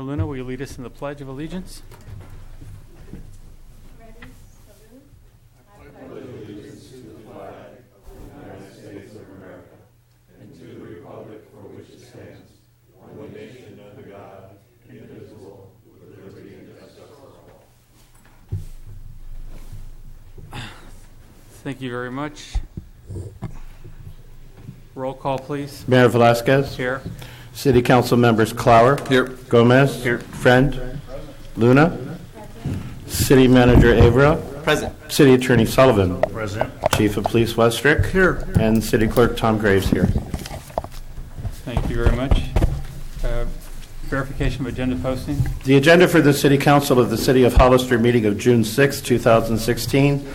Luna, will you lead us in the Pledge of Allegiance? Ready? Salute. I pledge allegiance to the flag of the United States of America and to the republic for which it stands, one nation under God, indivisible, with liberty and justice for all. Thank you very much. Roll call, please. Mayor Velasquez. Here. City Council members Clower. Here. Gomez. Here. Friend. Luna. City Manager Averill. Present. City Attorney Sullivan. Present. Chief of Police Westrick. Here. And City Clerk Tom Graves here. Thank you very much. Verification of agenda posting. The agenda for the City Council of the City of Hollister meeting of June 6, 2016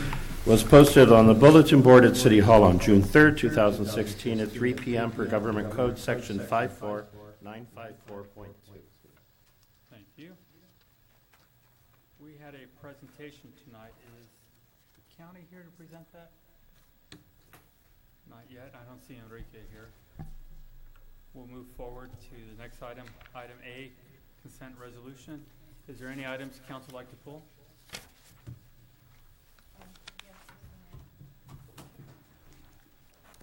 was posted on the bulletin board at City Hall on June 3, 2016 at 3 p.m. per Government Code Section 54954.2. Thank you. We had a presentation tonight. Is the county here to present that? Not yet. I don't see Enrique here. We'll move forward to the next item. Item A, consent resolution. Is there any items the council would like to pull?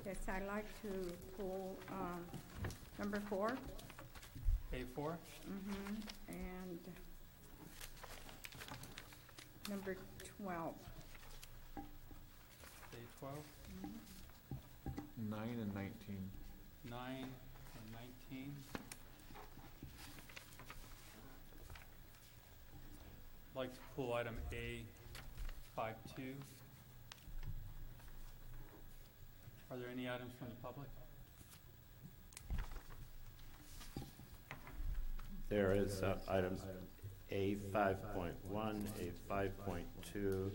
Yes, I'd like to pull number 4. A4? And number 12. A12? 9 and 19. 9 and 19. I'd like to pull item A52. Are there any items from the public? There is items A5.1, A5.2,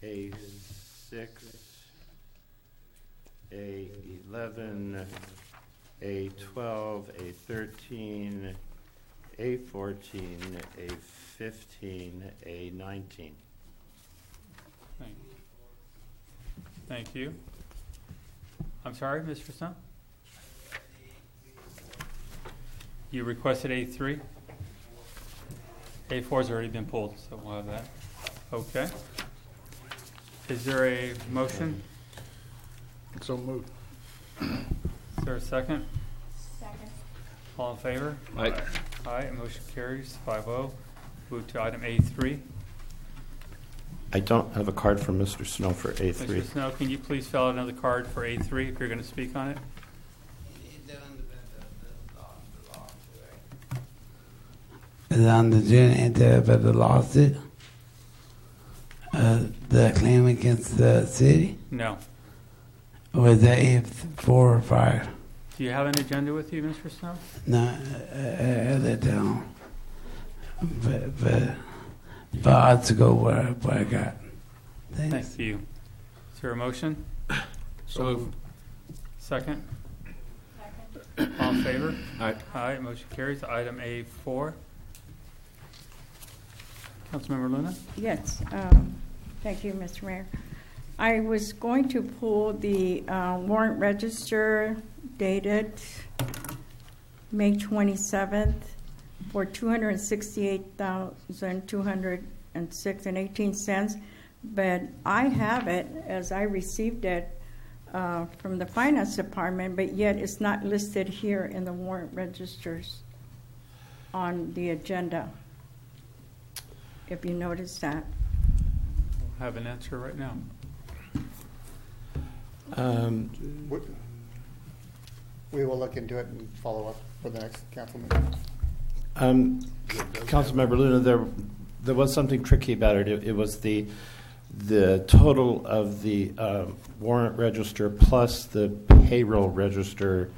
A6, A11, A12, A13, A14, A15, A19. Thank you. I'm sorry, Mr. Stone? You requested A3? A4's already been pulled, so we'll have that. Okay. Is there a motion? So moved. Is there a second? Second. All in favor? Aye. Aye, motion carries 5-0. Move to item A3. I don't have a card from Mr. Snow for A3. Mr. Snow, can you please fill out another card for A3 if you're going to speak on it? Is on the agenda for the lawsuit, the claim against the city? No. Was that A4 or 5? Do you have an agenda with you, Mr. Snow? No, I don't. But odds to go where I got. Thanks. Thank you. Is there a motion? So moved. Second? Second. All in favor? Aye. Aye, motion carries. Item A4. Councilmember Luna? Yes, thank you, Mr. Mayor. I was going to pull the warrant register dated May 27th for $268,206.18, but I have it as I received it from the finance department, but yet it's not listed here in the warrant registers on the agenda, if you notice that. We'll have an answer right now. We will look into it and follow up for the next council meeting. Councilmember Luna, there was something tricky about it. It was the total of the warrant register plus the payroll register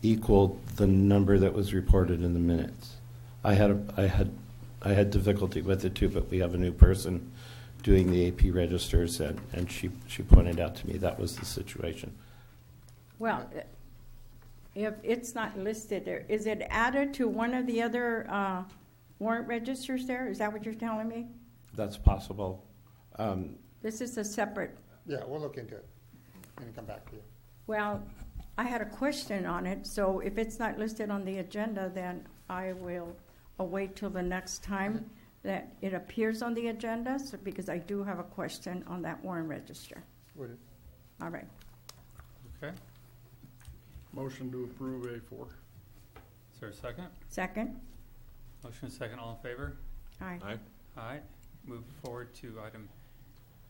equaled the number that was reported in the minutes. I had difficulty with it too, but we have a new person doing the AP registers, and she pointed out to me that was the situation. Well, if it's not listed there, is it added to one of the other warrant registers there? Is that what you're telling me? That's possible. This is a separate, Yeah, we'll look into it and come back to you. well, I had a question on it, so if it's not listed on the agenda, then I will wait till the next time that it appears on the agenda, so, because I do have a question on that warrant register. Would it- All right. Okay. Motion to approve A4. Is there a second? Second? Motion is second. All in favor? Aye. Aye. Aye. Move forward to item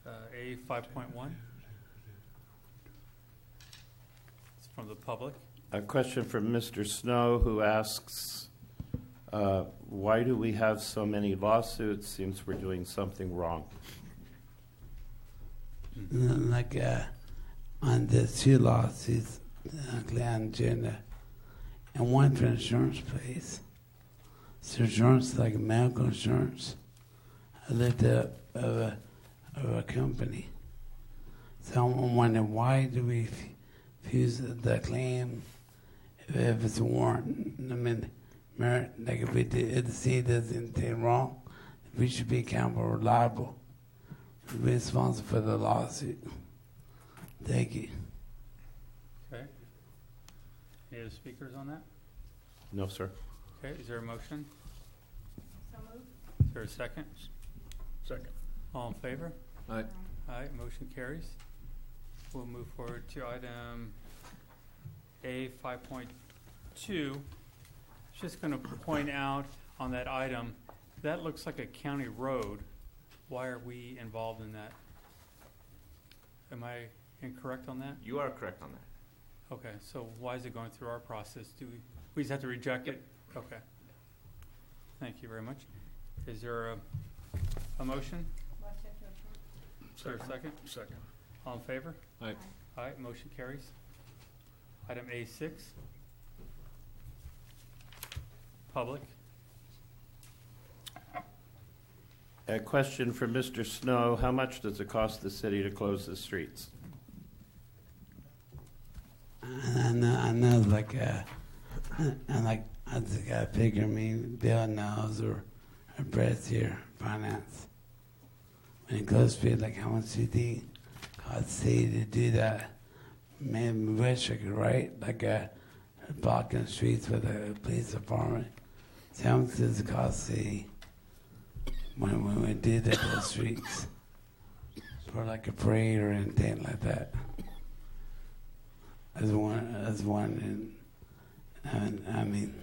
A 5.1. It's from the public. A question from Mr. Snow, who asks, why do we have so many lawsuits? Seems we're doing something wrong. Like on the 2 lawsuits, on agenda, and one for insurance place. So insurance, like medical insurance, I lived up of a company. So I'm wondering, why do we fuse the claim if it's a warrant? I mean, like if the city does anything wrong, we should be accountable or liable, responsible for the lawsuit. Thank you. Okay. Any other speakers on that? No, sir. Okay, is there a motion? So moved. Is there a second? Second. All in favor? Aye. Aye, motion carries. We'll move forward to item A 5.2. Just going to point out on that item, that looks like a county road. Why are we involved in that? Am I incorrect on that? You are correct on that. Okay, so why is it going through our process? Do we just have to reject it? Okay. Thank you very much. Is there a motion? Is there a second? Second. All in favor? Aye. Aye, motion carries. Item A6. Public. A question from Mr. Snow, how much does it cost the city to close the streets? And I know, like, I just got to figure me, Bill knows, or Brett's here, finance. When it goes to like how much do you think I'd say to do that? Maybe wish I could write like a blocking the streets with a police department. So how much does it cost the when we did the streets for like a parade or anything like that? As one, and I mean,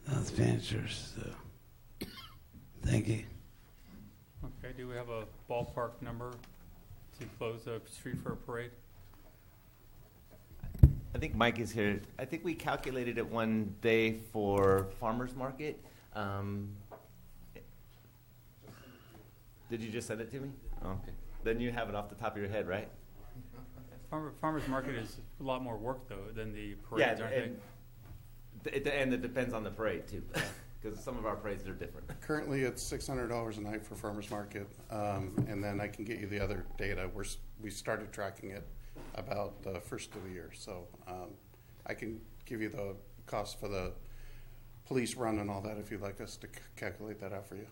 those ventures. So, thank you. Okay, do we have a ballpark number to close a street for a parade? I think Mike is here. I think we calculated it one day for farmers market. Did you just send it to me? Oh, okay. Then you have it off the top of your head, right? Farmers market is a lot more work though than the parades, aren't they? And it depends on the parade too, because some of our parades are different. Currently, it's $600 a night for farmers market, and then I can get you the other data. We started tracking it about the first of the year, so I can give you the cost for the police run and all that if you'd like us to calculate that out for you.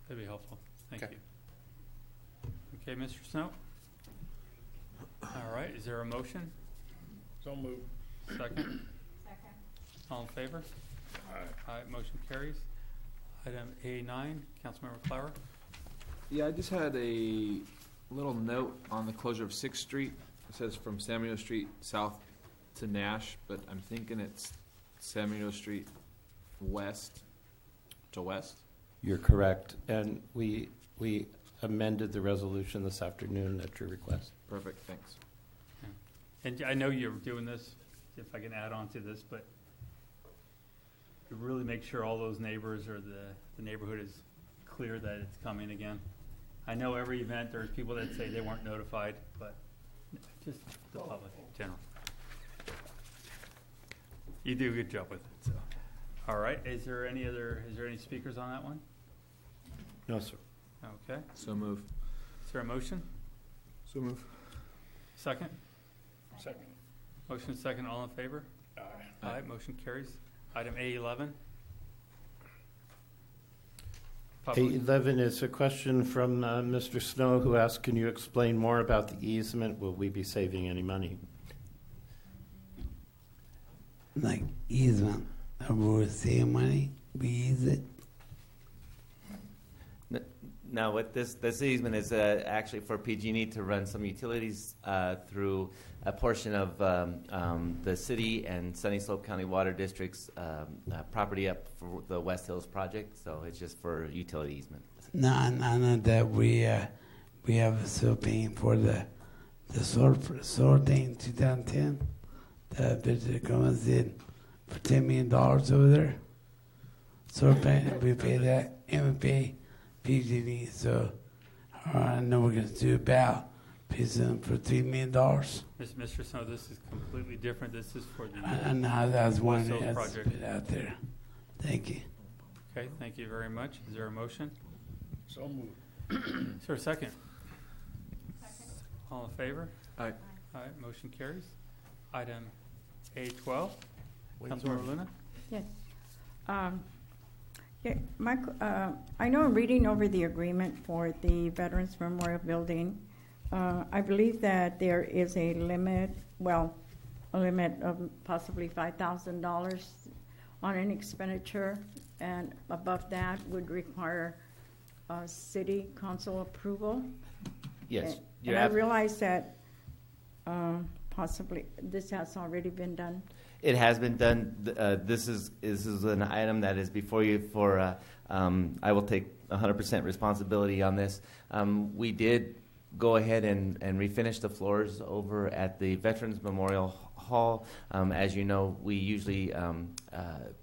That'd be helpful. Thank Okay. you. Okay, Mr. Snow? All right, is there a motion? So moved. Second? Second. All in favor? Aye. Aye, motion carries. Item A9, Councilmember Clower. Yeah, I just had a little note on the closure of 6th Street. It says from Samuel Street south to Nash, but I'm thinking it's Samuel Street west to west. You're correct, and we amended the resolution this afternoon at your request. Perfect, thanks. And I know you're doing this, if I can add on to this, but to really make sure all those neighbors or the neighborhood is clear that it's coming again. I know every event, there's people that say they weren't notified, but just the public in general. You do a good job with it, so. All right, is there any speakers on that one? No, sir. Okay, So move. is there a motion? So move. Second? Second. Motion second, all in favor? Aye. Aye, motion carries. Item A11. Public. A11 is a question from Mr. Snow, who asked, can you explain more about the easement? Will we be saving any money? Like easement. we save money, we use it. Now, what this easement is actually for PG&E to run some utilities through a portion of the city and Sunny Slope County Water District's property up for the West Hills project. So it's just for utility easement. No, I know that we have still paying for the solar thing in 2010. The Bridget Gomez did for $10 million over there. Solar paying, we pay that, and we pay PG&E. So I know we're going to do about pay them for $3 million. Mr. Snow, this is completely different. This is for the I know that was one West Hills that's project. put out there. Thank you. Okay, thank you very much. Is there a motion? So moved. Is there a second? All in favor? Aye. All right, motion carries. Item A12, Councilmember Luna? Yes. Yeah, I know I'm reading over the agreement for the Veterans Memorial Building. I believe that there is a limit of possibly $5,000 on an expenditure, and above that would require city council approval. Yes. And I realize that possibly this has already been done. It has been done. This is an item that is before you for, I will take 100% responsibility on this. We did go ahead and refinish the floors over at the Veterans Memorial Hall. As you know, we usually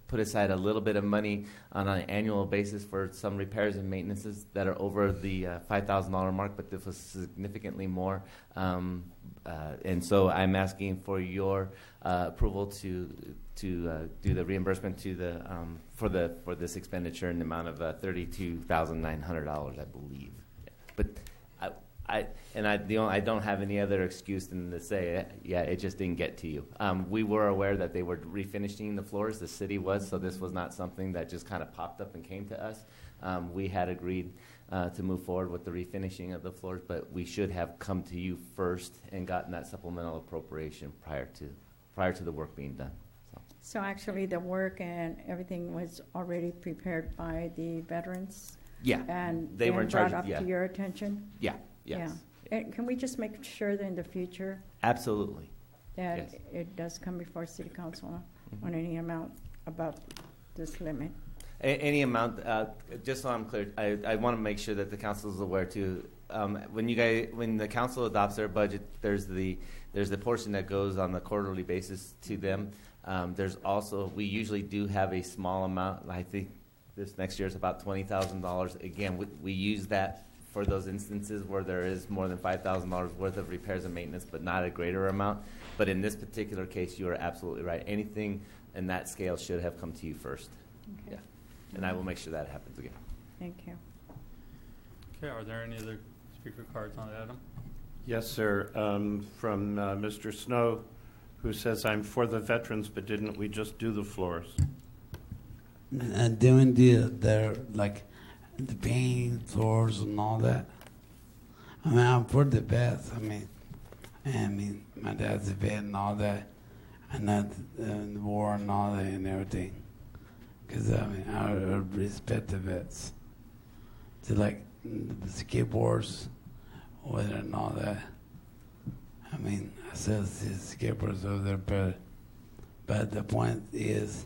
put aside a little bit of money on an annual basis for some repairs and maintenances that are over the $5,000 mark, but this was significantly more. And so I'm asking for your approval to do the reimbursement to the for this expenditure in the amount of $32,900, I believe. But I don't have any other excuse than to say, it just didn't get to you. We were aware that they were refinishing the floors, the city was, so this was not something that just kind of popped up and came to us. We had agreed to move forward with the refinishing of the floors, but we should have come to you first and gotten that supplemental appropriation prior to the work being done. So actually the work and everything was already prepared by the veterans? Yeah. And they were in charge brought of, up to your attention? Yeah. Yes. Yeah. And can we just make sure that in the future Absolutely. that Yes. it does come before city council on any amount above this limit? Any amount, just so I'm clear, I want to make sure that the council is aware too. When the council adopts their budget, there's the portion that goes on the quarterly basis to them. There's also, we usually do have a small amount. I think this next year is about $20,000. Again, we use that for those instances where there is more than $5,000 worth of repairs and maintenance, but not a greater amount. But in this particular case, you are absolutely right. Anything in that scale should have come to you first. Okay. Yeah. And I will make sure that happens again. Thank you. Okay, are there any other speaker cards on that item? Yes, sir. From Mr. Snow, who says, I'm for the veterans, but didn't we just do the floors? Doing the like the painting floors and all that. I mean, I'm for the best. I mean, my dad's a vet and all that, and that the war and all that and everything. Because I respect the vets. To like the skateboards, with and all that. I mean, I still see skateboards over there, but the point is,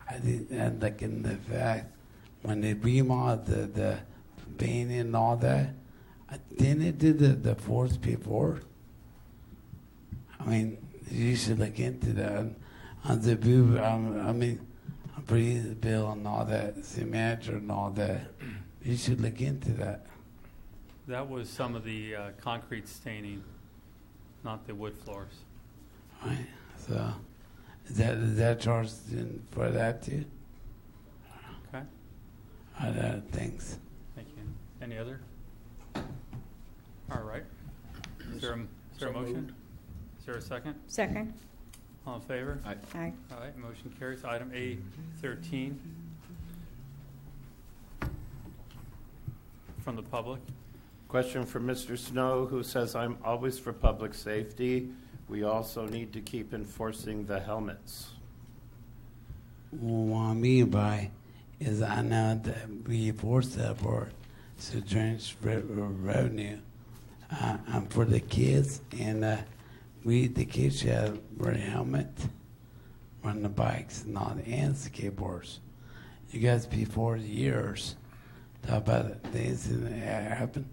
I think, and like in the fact, when they remodeled the painting and all that, didn't they do the floors before? I mean, you should look into that. On the view, I mean, I'm pretty the bill and all that, city manager and all that. You should look into that. That was some of the concrete staining, not the wood floors. Right. So, is that charged for that too? Okay, Thanks. thank you. Any other? All right. Is there a motion? Is there a second? Second? All in favor? Aye. Aye. All right, motion carries. Item A13 from the public. Question from Mr. Snow, who says, I'm always for public safety. We also need to keep enforcing the helmets. want me by is I know that we forced that for to generate revenue for the kids, and the kids should have wear a helmet, run the bikes, and all, and skateboards. You guys be 40 years. Talk about the incident that happened,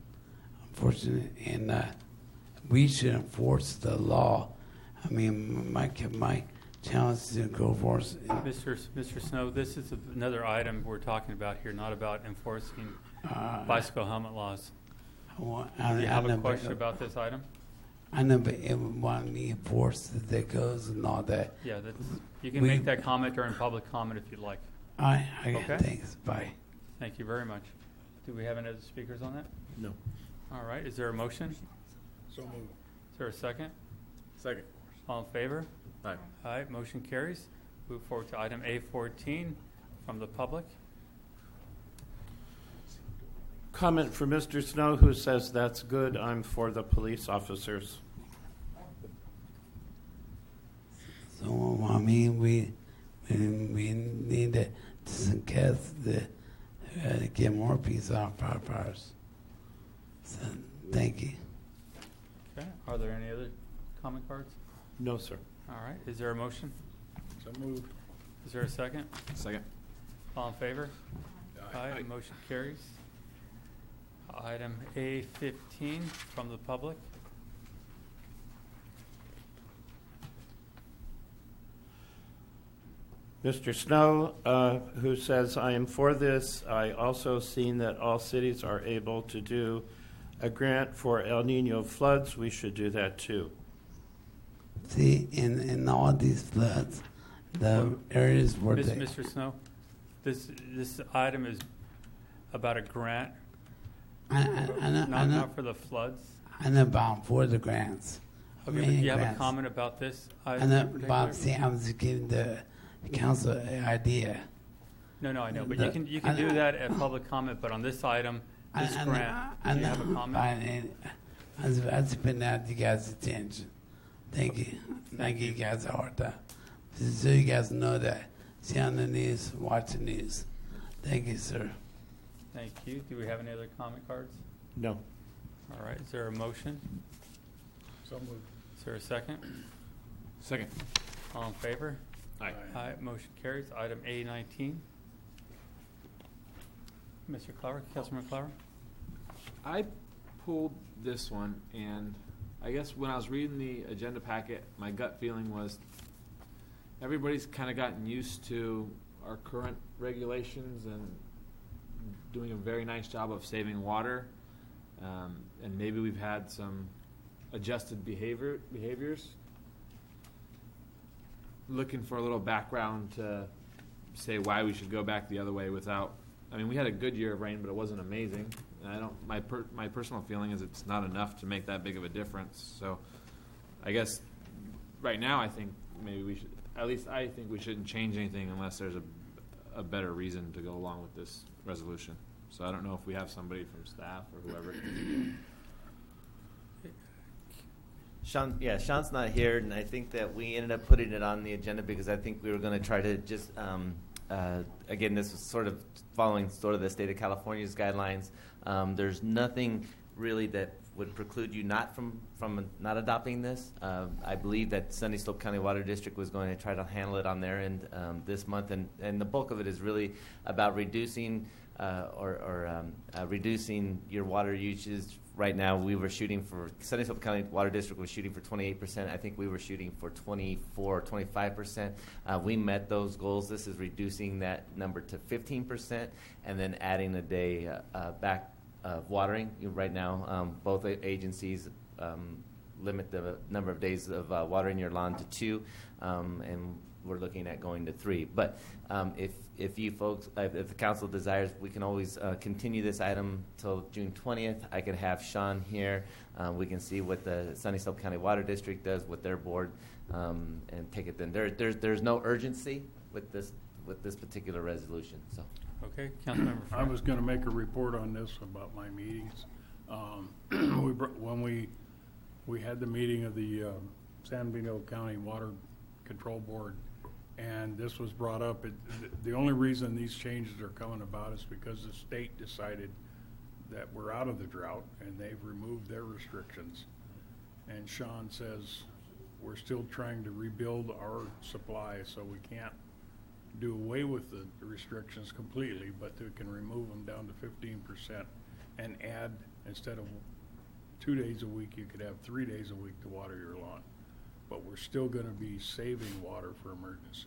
unfortunately, and we should enforce the law. I mean, my challenge is to go force. Mr. Snow, this is another item we're talking about here, not about enforcing bicycle helmet laws. Do you have a question about this item? I know, but it would want me to enforce the goes and all that. Yeah, you can make that comment during public comment if you'd like. Okay. Thanks. Bye. Thank you very much. Do we have any other speakers on that? No. All right, is there a motion? So moved. Is there a second? Second. All in favor? Aye. Aye, motion carries. Move forward to item A14 from the public. Comment from Mr. Snow, who says that's good. I'm for the police officers. So I mean, we need to get more peace off our powers. So thank you. Okay, are there any other comment cards? No, sir. All right, is there a motion? So moved. Is there a second? Second. All in favor? Aye, motion carries. Item A15 from the public. Mr. Snow, who says, I am for this. I also seen that all cities are able to do a grant for El Nino floods. We should do that too. See, in all these floods, the areas where Mr. Snow, this item is about a grant, I know, not for the floods. I know about for the grants. Okay, but do you have a comment about this I item? know in particular? about. See, I was giving the council an idea. No, I know, but you can do that at public comment. But on this item, this grant, do you have a comment? I was putting out you guys' attention. Thank you. Thank you guys a hard time. So you guys know that. See on the news, watch the news. Thank you, sir. Thank you. Do we have any other comment cards? No. All right. Is there a motion? So moved. Is there a second? Second. All in favor? Aye. Aye. Motion carries. Item A19. Mr. Clower, Councilman Clower. I pulled this one, and I guess when I was reading the agenda packet, my gut feeling was everybody's kind of gotten used to our current regulations and doing a very nice job of saving water, and maybe we've had some adjusted behaviors. Looking for a little background to say why we should go back the other way without. I mean, we had a good year of rain, but it wasn't amazing. And I don't. My personal feeling is it's not enough to make that big of a difference. So, I guess right now I think maybe we should. At least I think we shouldn't change anything unless there's a better reason to go along with this resolution. So I don't know if we have somebody from staff or whoever. Sean's not here, and I think that we ended up putting it on the agenda because I think we were going to try to just, again, this was sort of following sort of the state of California's guidelines. There's nothing really that would preclude you not from not adopting this. I believe that Sunny Slope County Water District was going to try to handle it on their end this month, and the bulk of it is really about reducing reducing your water usage. Right now, we were shooting for, Sunny Slope County Water District was shooting for 28%. I think we were shooting for 24 or 25%. We met those goals. This is reducing that number to 15% and then adding a day back of watering. Right now, both agencies limit the number of days of watering your lawn to 2, and we're looking at going to 3. But if you folks, if the council desires, we can always continue this item till June 20th. I could have Sean here. We can see what the Sunny Slope County Water District does with their board, and take it then. There's no urgency with this particular resolution. So. Okay, Councilmember I Frank. was going to make a report on this about my meetings. When we had the meeting of the San Bernardino County Water Control Board, And this was brought up, the only reason these changes are coming about is because the state decided that we're out of the drought and they've removed their restrictions. And Sean says we're still trying to rebuild our supply, so we can't do away with the restrictions completely, but we can remove them down to 15% and add, instead of 2 days a week, you could have 3 days a week to water your lawn. But we're still gonna be saving water for emergencies.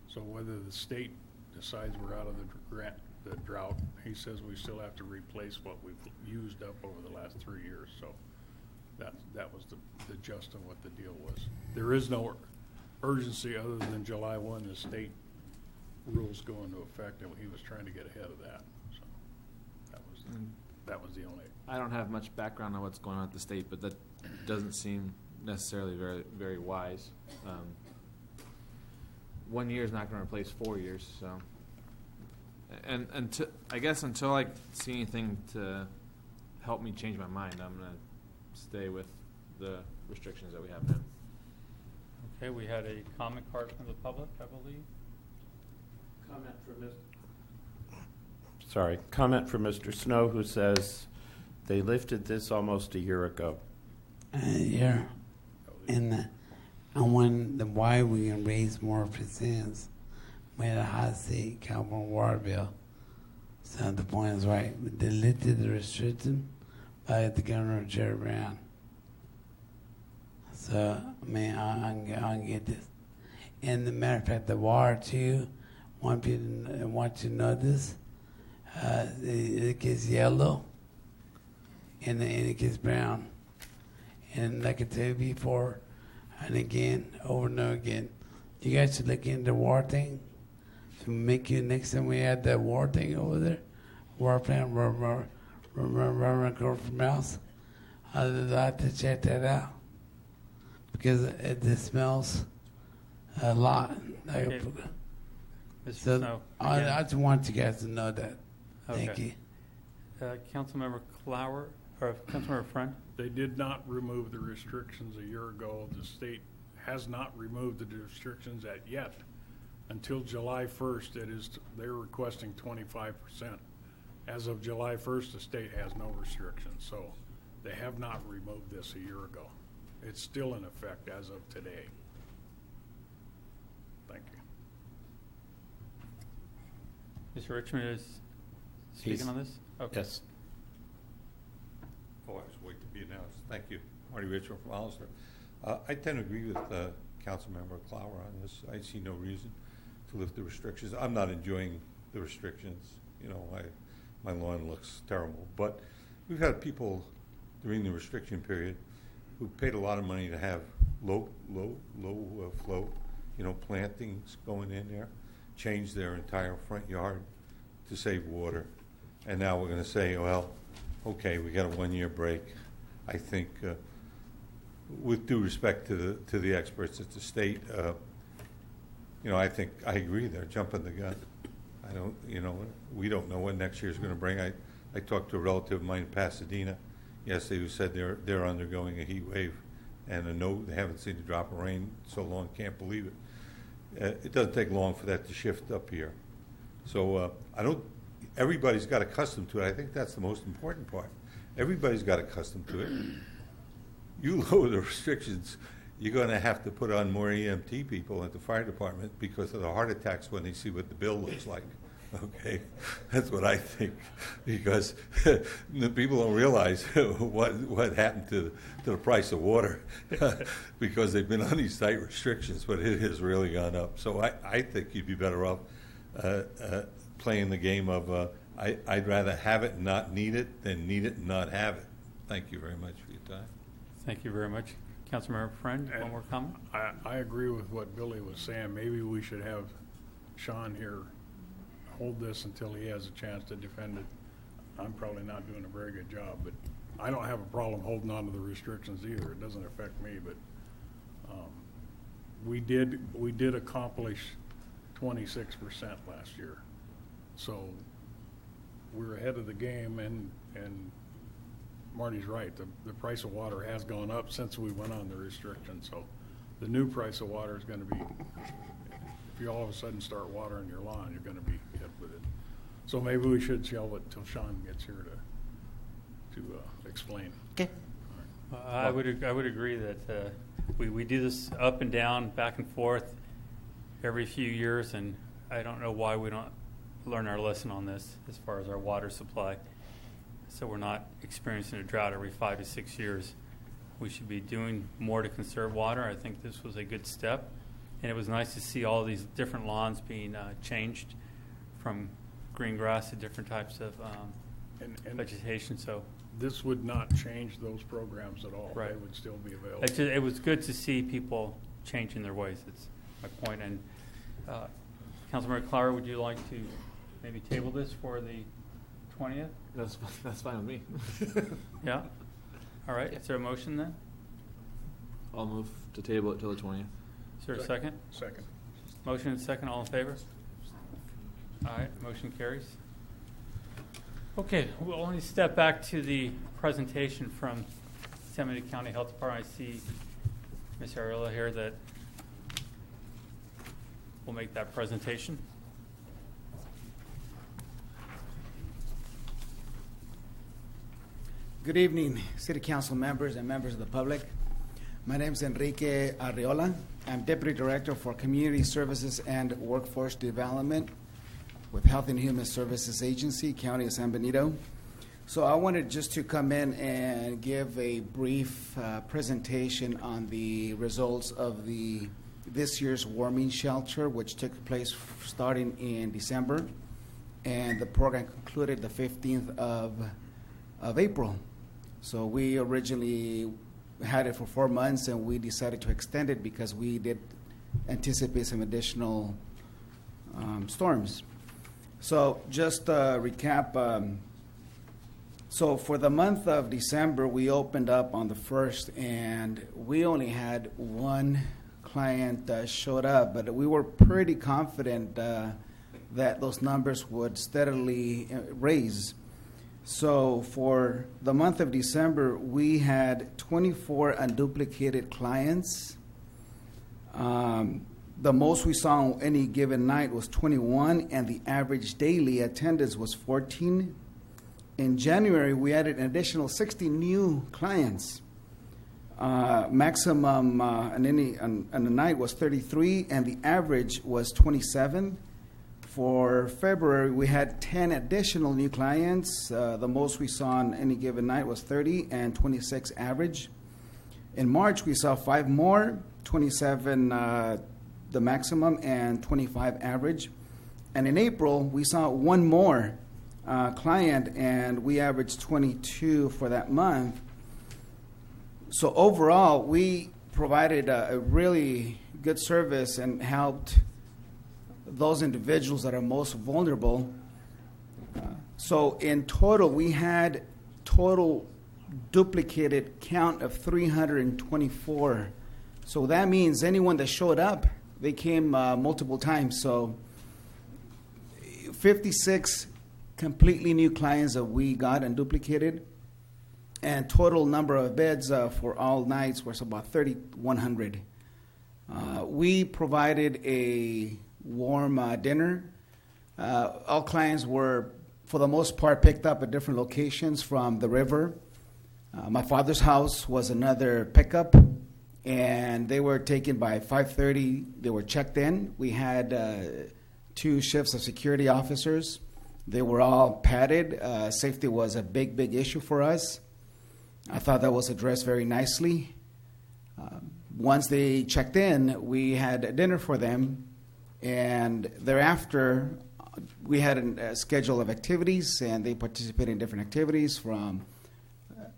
So whether the state decides we're out of the drought, he says we still have to replace what we've used up over the last 3 years. So that was the gist of what the deal was. There is no urgency other than July 1, the state rules go into effect, and he was trying to get ahead of that. So that was the only. I don't have much background on what's going on at the state, but that doesn't seem necessarily very, very wise. 1 year is not going to replace 4 years, so. And I guess until I see anything to help me change my mind, I'm going to stay with the restrictions that we have now. Okay, we had a comment card from the public, I believe. Comment from Mr. Snow, who says they lifted this almost a year ago. Yeah. And why we can raise more percents with a high state California water bill. So the point is right. They lifted the restriction by the Governor Jerry Brown. So, I mean, I can get this. And the matter of fact, the water too, want you to know this, it gets yellow and it gets brown. And like I tell you before, and again, over and over again, you guys should look into the war thing to make you next time we had that war thing over there, war plan, run from mouse. I'd like to check that out because it smells a lot. Okay. Mr. So Snow, I just want you guys to know that. Thank Okay. you. Councilmember Clower, or Councilmember Friend? They did not remove the restrictions a year ago. The state has not removed the restrictions yet. Until July 1st, they're requesting 25%. As of July 1st, the state has no restrictions, so they have not removed this a year ago. It's still in effect as of today. Thank you. Mr. Richmond is speaking on this? Okay. Yes. Oh, I was waiting to be announced. Thank you. Marty Richard from Hollister. I tend to agree with Councilmember Clower on this. I see no reason to lift the restrictions. I'm not enjoying the restrictions. You know, my lawn looks terrible. But we've had people during the restriction period who paid a lot of money to have low flow, you know, plantings going in there, change their entire front yard to save water. And now we're going to say, well, okay, we got a 1 year break. I think, with due respect to the experts at the state, you know, I think I agree. They're jumping the gun. I don't, you know, we don't know what next year's going to bring. I talked to a relative of mine in Pasadena yesterday who said they're undergoing a heat wave, and they haven't seen a drop of rain so long. Can't believe it. It doesn't take long for that to shift up here. So everybody's got accustomed to it. I think that's the most important part. Everybody's got accustomed to it. You lower the restrictions, you're going to have to put on more EMT people at the fire department because of the heart attacks when they see what the bill looks like. Okay, that's what I think, because the people don't realize what happened to the price of water because they've been on these tight restrictions, but it has really gone up. So I think you'd be better off playing the game of I'd rather have it and not need it than need it and not have it. Thank you very much for your time. Thank you very much. Councilmember Friend, one more comment? I agree with what Billy was saying. Maybe we should have Sean here hold this until he has a chance to defend it. I'm probably not doing a very good job, but I don't have a problem holding on to the restrictions either. It doesn't affect me, but we did accomplish 26% last year. So we're ahead of the game, and Marty's right. The price of water has gone up since we went on the restriction. So the new price of water is going to be you all of a sudden start watering your lawn, you're gonna be hit with it. So maybe we should shelve it till Sean gets here to explain. Okay. I would agree that we do this up and down, back and forth every few years, and I don't know why we don't learn our lesson on this as far as our water supply. So we're not experiencing a drought every 5 to 6 years. We should be doing more to conserve water. I think this was a good step, and it was nice to see all these different lawns being changed from green grass to different types of And vegetation. So this would not change those programs at all. Right. They would still be available. it was good to see people changing their ways. That's my point. And Councilmember Clower, would you like to maybe table this for the 20th? That's fine with me. Yeah? All right. Is there a motion then? I'll move to table it till the 20th. Is there a second? Second. Motion and second. All in favor? All right. Motion carries. Okay. We'll only step back to the presentation from San Benito County Health Department. I see Ms. Ariola here that will make that presentation. Good evening, City Council members and members of the public. My name is Enrique Arriola. I'm Deputy Director for Community Services and Workforce Development with Health and Human Services Agency, County of San Benito. So I wanted just to come in and give a brief presentation on the results of this year's warming shelter, which took place starting in December, and the program concluded the 15th of April. So we originally had it for 4 months, and we decided to extend it because we did anticipate some additional storms. So just recap. So for the month of December, we opened up on the 1st, and we only had one client showed up, but we were pretty confident that those numbers would steadily raise. So for the month of December, we had 24 unduplicated clients. The most we saw on any given night was 21, and the average daily attendance was 14. In January, we added an additional 60 new clients. Maximum on the night was 33, and the average was 27. For February, we had 10 additional new clients. The most we saw on any given night was 30 and 26 average. In March, we saw 5 more, 27 the maximum and 25 average. And in April, we saw 1 more client, and we averaged 22 for that month. So overall, we provided a really good service and helped those individuals that are most vulnerable. So in total, we had total duplicated count of 324. So that means anyone that showed up, they came multiple times. So 56 completely new clients that we got and duplicated. And total number of beds for all nights was about 3,100. We provided a warm dinner. All clients were, for the most part, picked up at different locations from the river. My father's house was another pickup, and they were taken by 5:30. They were checked in. We had 2 shifts of security officers. They were all padded. Safety was a big, big issue for us. I thought that was addressed very nicely. Once they checked in, we had dinner for them. And thereafter, we had a schedule of activities, and they participated in different activities from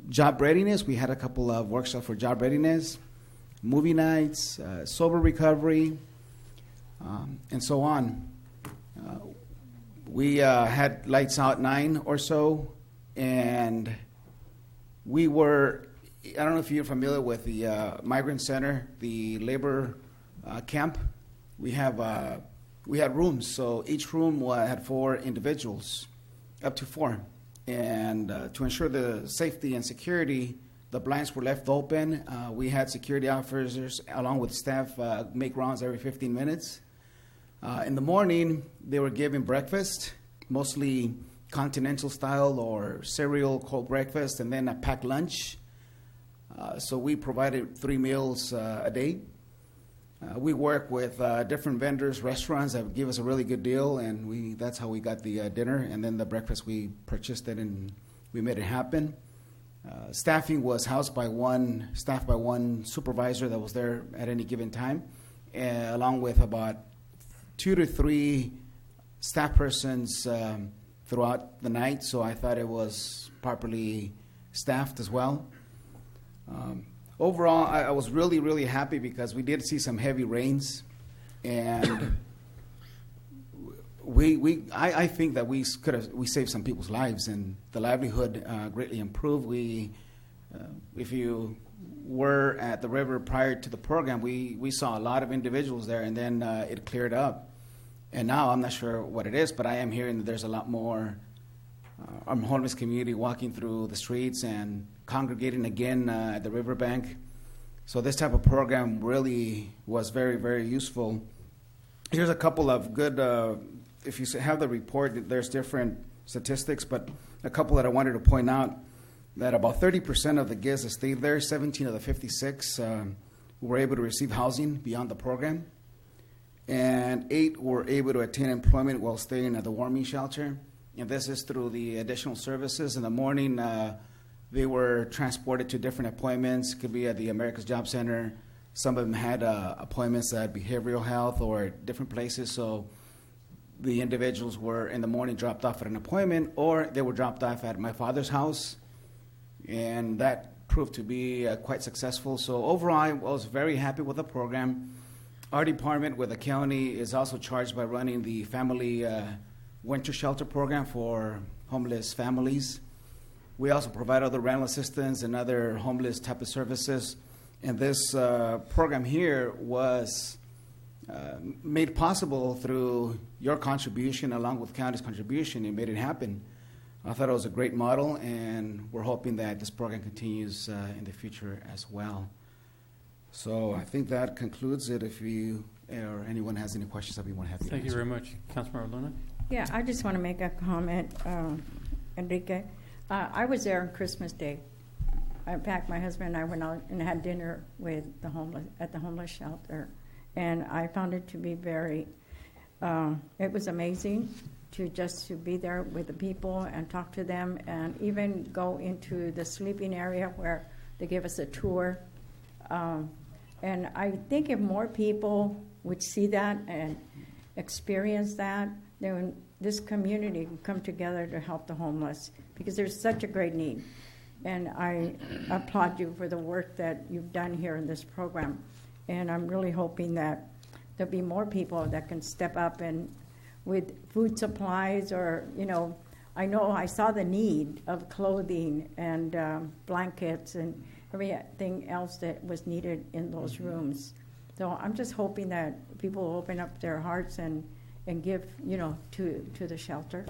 job readiness. We had a couple of workshops for job readiness, movie nights, sober recovery, and so on. We had lights out 9 or so, and we were, I don't know if you're familiar with the Migrant Center, the labor camp. We had rooms, so each room had 4 individuals, up to 4. And to ensure the safety and security, the blinds were left open. We had security officers, along with staff, make rounds every 15 minutes. In the morning, they were given breakfast, mostly continental style or cereal, cold breakfast, and then a packed lunch. So we provided 3 meals a day. We work with different vendors, restaurants that give us a really good deal, and that's how we got the dinner. And then the breakfast, we purchased it and we made it happen. Staffing was staffed by one supervisor that was there at any given time, along with about 2 to 3 staff persons throughout the night. So I thought it was properly staffed as well. Overall, I was really, really happy because we did see some heavy rains, and I think that we saved some people's lives, and the livelihood greatly improved. If you were at the river prior to the program, we saw a lot of individuals there, and then it cleared up. And now I'm not sure what it is, but I am hearing that there's a lot more homeless community walking through the streets and congregating again at the riverbank. So this type of program really was very, very useful. Here's a couple of good, if you have the report, there's different statistics, but a couple that I wanted to point out, that about 30% of the guests that stayed there, 17 of the 56 were able to receive housing beyond the program, and 8 were able to attain employment while staying at the warming shelter. And this is through the additional services. In the morning, they were transported to different appointments. It could be at the America's Job Center. Some of them had appointments at behavioral health or different places. So the individuals were in the morning dropped off at an appointment, or they were dropped off at my father's house. And that proved to be quite successful. So overall, I was very happy with the program. Our department with the county is also charged by running the family winter shelter program for homeless families. We also provide other rental assistance and other homeless type of services. And this program here was made possible through your contribution along with county's contribution. It made it happen. I thought it was a great model, and we're hoping that this program continues in the future as well. So I think that concludes it. If you or anyone has any questions, I'd be more happy to answer. Thank you very much. Councilmember Luna? Yeah, I just want to make a comment, Enrique. I was there on Christmas Day. In fact, my husband and I went out and had dinner with the homeless at the homeless shelter, and I found it to be very. It was amazing to be there with the people and talk to them, and even go into the sleeping area where they gave us a tour. And I think if more people would see that and experience that, then this community can come together to help the homeless, because there's such a great need. And I applaud you for the work that you've done here in this program. And I'm really hoping that there'll be more people that can step up and with food supplies, or, I know I saw the need of clothing and blankets and everything else that was needed in those rooms. So I'm just hoping that people will open up their hearts and give, to the shelter.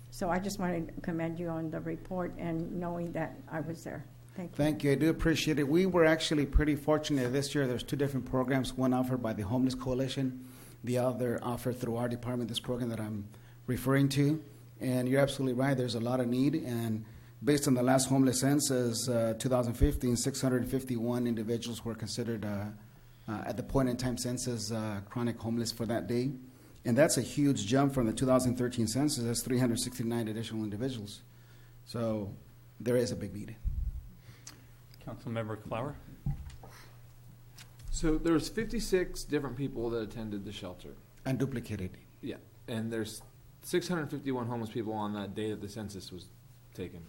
So I just wanted to commend you on the report and knowing that I was there. Thank you. Thank you. I do appreciate it. We were actually pretty fortunate this year. There's 2 different programs, one offered by the Homeless Coalition, the other offered through our department, this program that I'm referring to. And you're absolutely right. There's a lot of need. And based on the last homeless census, 2015, 651 individuals were considered at the point in time census chronic homeless for that day. And that's a huge jump from the 2013 census. That's 369 additional individuals. So there is a big need. Councilmember Clower? So there was 56 different people that attended the shelter. Unduplicated. Yeah, and there's 651 homeless people on that day that the census was taken.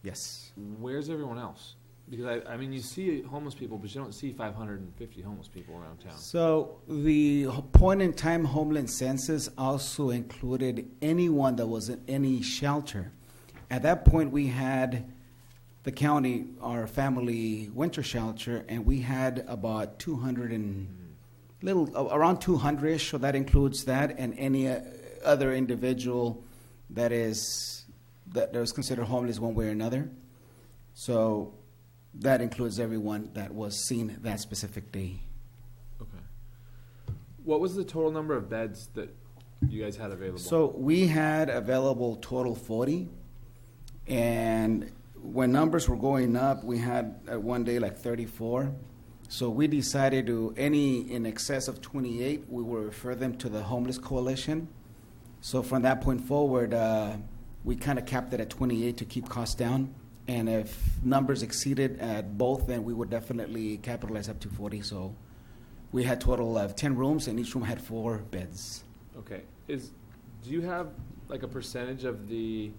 Yes. Where's everyone else? Because, I mean, you see homeless people, but you don't see 550 homeless people around town. So the point-in-time homeless census also included anyone that was in any shelter. At that point, we had the county, our family winter shelter, and we had about 200 and around 200-ish. So that includes that and any other individual that was considered homeless one way or another. So that includes everyone that was seen that specific day. Okay. What was the total number of beds that you guys had available? So we had available total 40, and when numbers were going up, we had one day like 34. So we decided to, any in excess of 28, we will refer them to the Homeless Coalition. So from that point forward, we kind of capped it at 28 to keep costs down. And if numbers exceeded at both, then we would definitely capitalize up to 40. So we had total of 10 rooms, and each room had 4 beds. Okay. Do you have like a percentage of the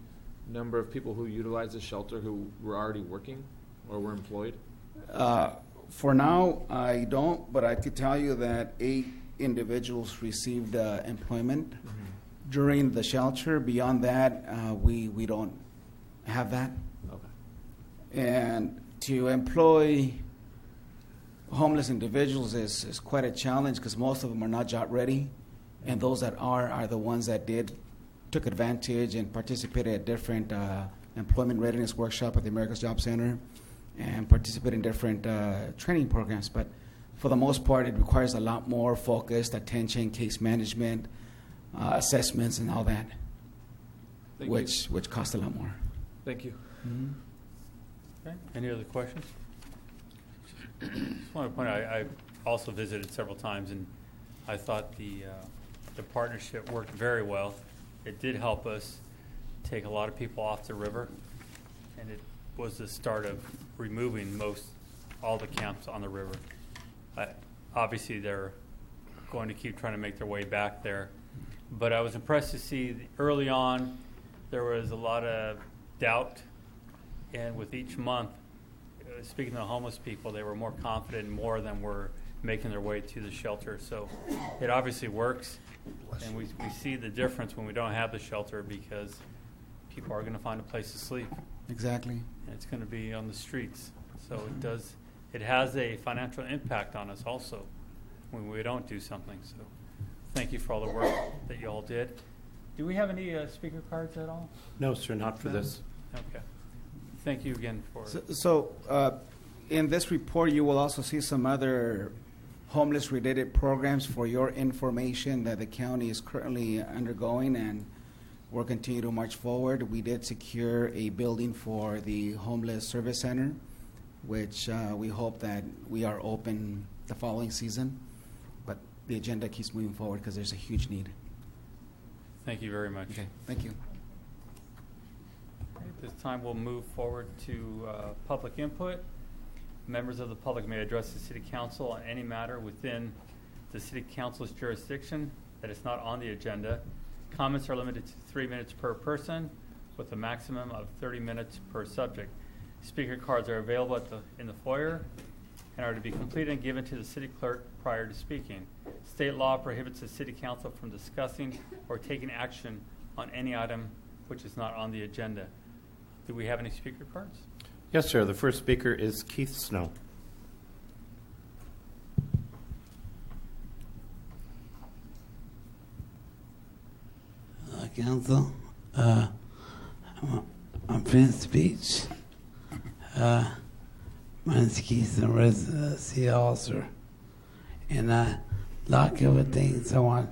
number of people who utilized the shelter who were already working or were employed? For now, I don't, but I could tell you that 8 individuals received employment during the shelter. Beyond that, we don't have that. Okay. And to employ homeless individuals is quite a challenge because most of them are not job ready, and those that are the ones that took advantage and participated at different employment readiness workshop at the America's Job Center and participate in different training programs. But for the most part, it requires a lot more focused attention, case management, assessments, and all that, which cost a lot more. Thank you. Mm-hmm. Okay. Any other questions? Just want to point out, I also visited several times, and I thought the partnership worked very well. It did help us take a lot of people off the river, and it was the start of removing all the camps on the river. Obviously, they're going to keep trying to make their way back there, but I was impressed to see early on there was a lot of doubt, and with each month, speaking to the homeless people, they were more confident more than were making their way to the shelter. So it obviously works, and we see the difference when we don't have the shelter because people are going to find a place to sleep. Exactly. And it's going to be on the streets. So it has a financial impact on us also when we don't do something. So thank you for all the work that you all did. Do we have any speaker cards at all? No, sir, not for this. Okay. Thank you again for... So in this report, you will also see some other homeless-related programs for your information that the county is currently undergoing, and we'll continue to march forward. We did secure a building for the Homeless Service Center, which we hope that we are open the following season. But the agenda keeps moving forward because there's a huge need. Thank you very much. Okay, thank you. At this time, we'll move forward to public input. Members of the public may address the City Council on any matter within the City Council's jurisdiction that is not on the agenda. Comments are limited to 3 minutes per person with a maximum of 30 minutes per subject. Speaker cards are available in the foyer and are to be completed and given to the city clerk prior to speaking. State law prohibits the City Council from discussing or taking action on any item which is not on the agenda. Do we have any speaker cards? Yes, sir. The first speaker is Keith Snow. Council, I'm Prince Beach. My name is Keith, I'm a resident of City Officer. And a lot of things I want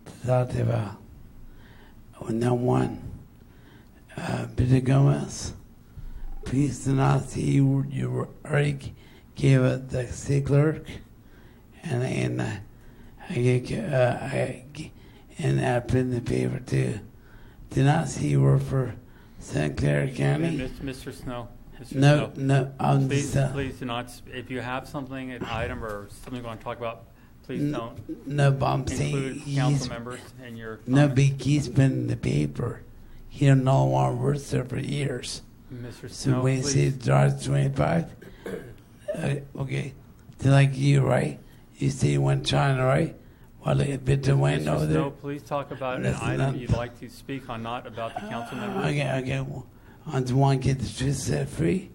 to talk about. Number one, Peter Gomez, please do not see you already gave it the city clerk, and I put in the paper too. Do not see you work for St. Clair County. Mr. Snow. No, please do not. If you have something, an item or something you want to talk about, please don't. No, but I'm include saying council members in your comments. No, but he's been in the paper. He don't know one word there for years. Mr. Snow, so when you say drive 25, okay, to like you, right? You say you went to China, right? Well, a bit to went over there. Snow, please talk about an item you'd like to speak on, not about the council members. Okay. Well, I just want to get the streets set free.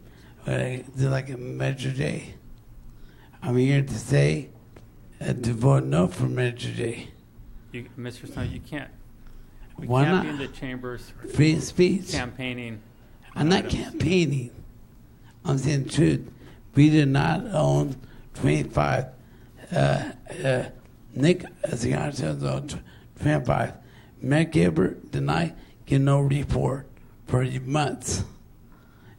Do like a Metro Day. I'm here to say to vote no for Metro Day. Mr. Snow, you can't. We Why can't not? be in the chambers Free speech. campaigning. I'm not campaigning. I'm saying the truth. We do not own 25 Nick, as the guy says, 25. Mayor Gilbert denied, get no report for months.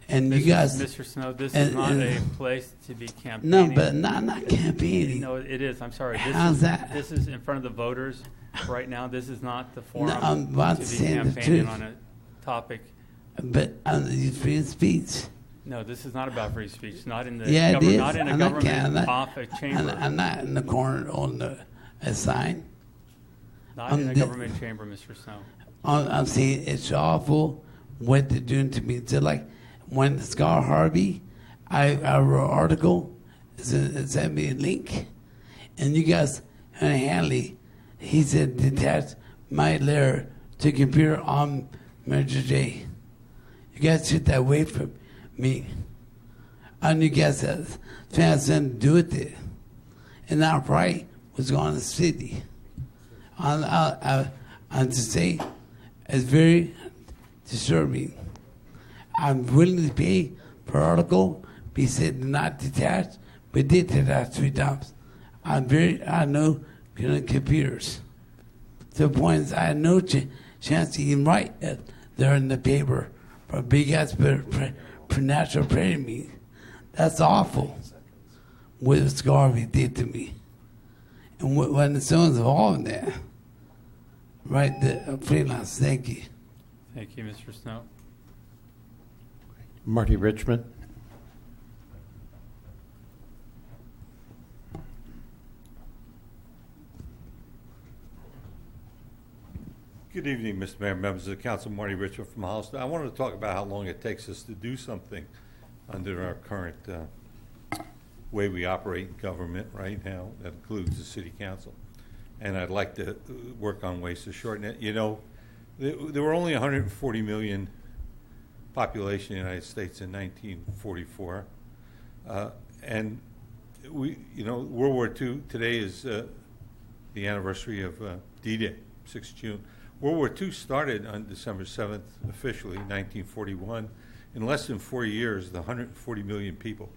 And you guys. Mr. Snow, this is not a place to be campaigning. No, but not campaigning. No, it is. I'm sorry. How's that? This is in front of the voters right now. This is not the forum I'm about to to be say the campaigning truth. on a topic. But on free speech. No, this is not about free speech. Not in the Yeah, it is. not in a I'm not government kidding. office chamber. I'm not in the corner on a sign. Not in a government chamber, Mr. Snow. I'm saying it's awful what they're doing to me. It's like when Scott Harvey, I wrote an article, it sent me a link, and you guys, Hanley, he said detach my letter to computer on Manager J. You guys took that away from me. And you guys found something to do with it. And our right was going to the city. And to say, it's very disturbing. I'm willing to pay per article, be said not detached, but did detach 3 times. I know computers. To the point is I had no chance to even write it there in the paper for a big ass natural prayer meeting. That's awful what Scarvey did to me. And when someone's involved in that, right, the freelance, thank you. Thank you, Mr. Snow. Marty Richmond. Good evening, Mr. Mayor, members of the council. Marty Richmond from Hollister. I wanted to talk about how long it takes us to do something under our current way we operate in government right now. That includes the city council. And I'd like to work on ways to shorten it. You know, there were only 140 million population in the United States in 1944. And we, you know, World War II, today is the anniversary of D-Day, 6th June. World War II started on December 7th, officially, 1941. In less than 4 years, the 140 million people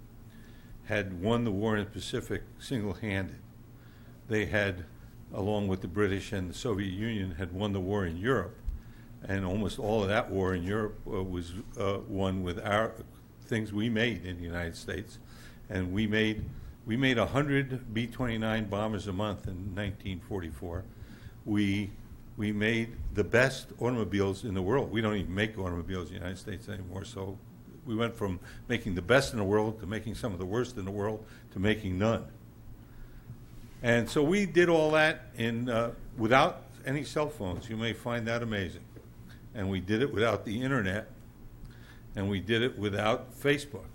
had won the war in the Pacific single-handed. They had, along with the British and the Soviet Union, had won the war in Europe. And almost all of that war in Europe was won with our things we made in the United States. And we made 100 B-29 bombers a month in 1944. We made the best automobiles in the world. We don't even make automobiles in the United States anymore. So we went from making the best in the world to making some of the worst in the world to making none. And so we did all that without any cell phones. You may find that amazing. And we did it without the internet. And we did it without Facebook.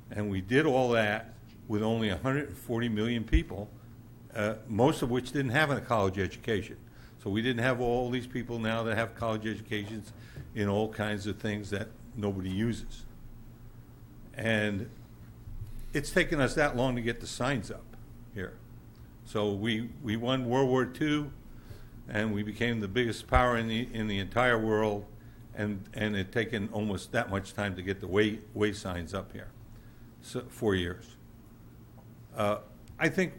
And we did all that with only 140 million people, most of which didn't have a college education. So we didn't have all these people now that have college educations in all kinds of things that nobody uses. And it's taken us that long to get the signs up here. So we won World War II, and we became the biggest power in the entire world, and it taken almost that much time to get the way signs up here. So 4 years. I think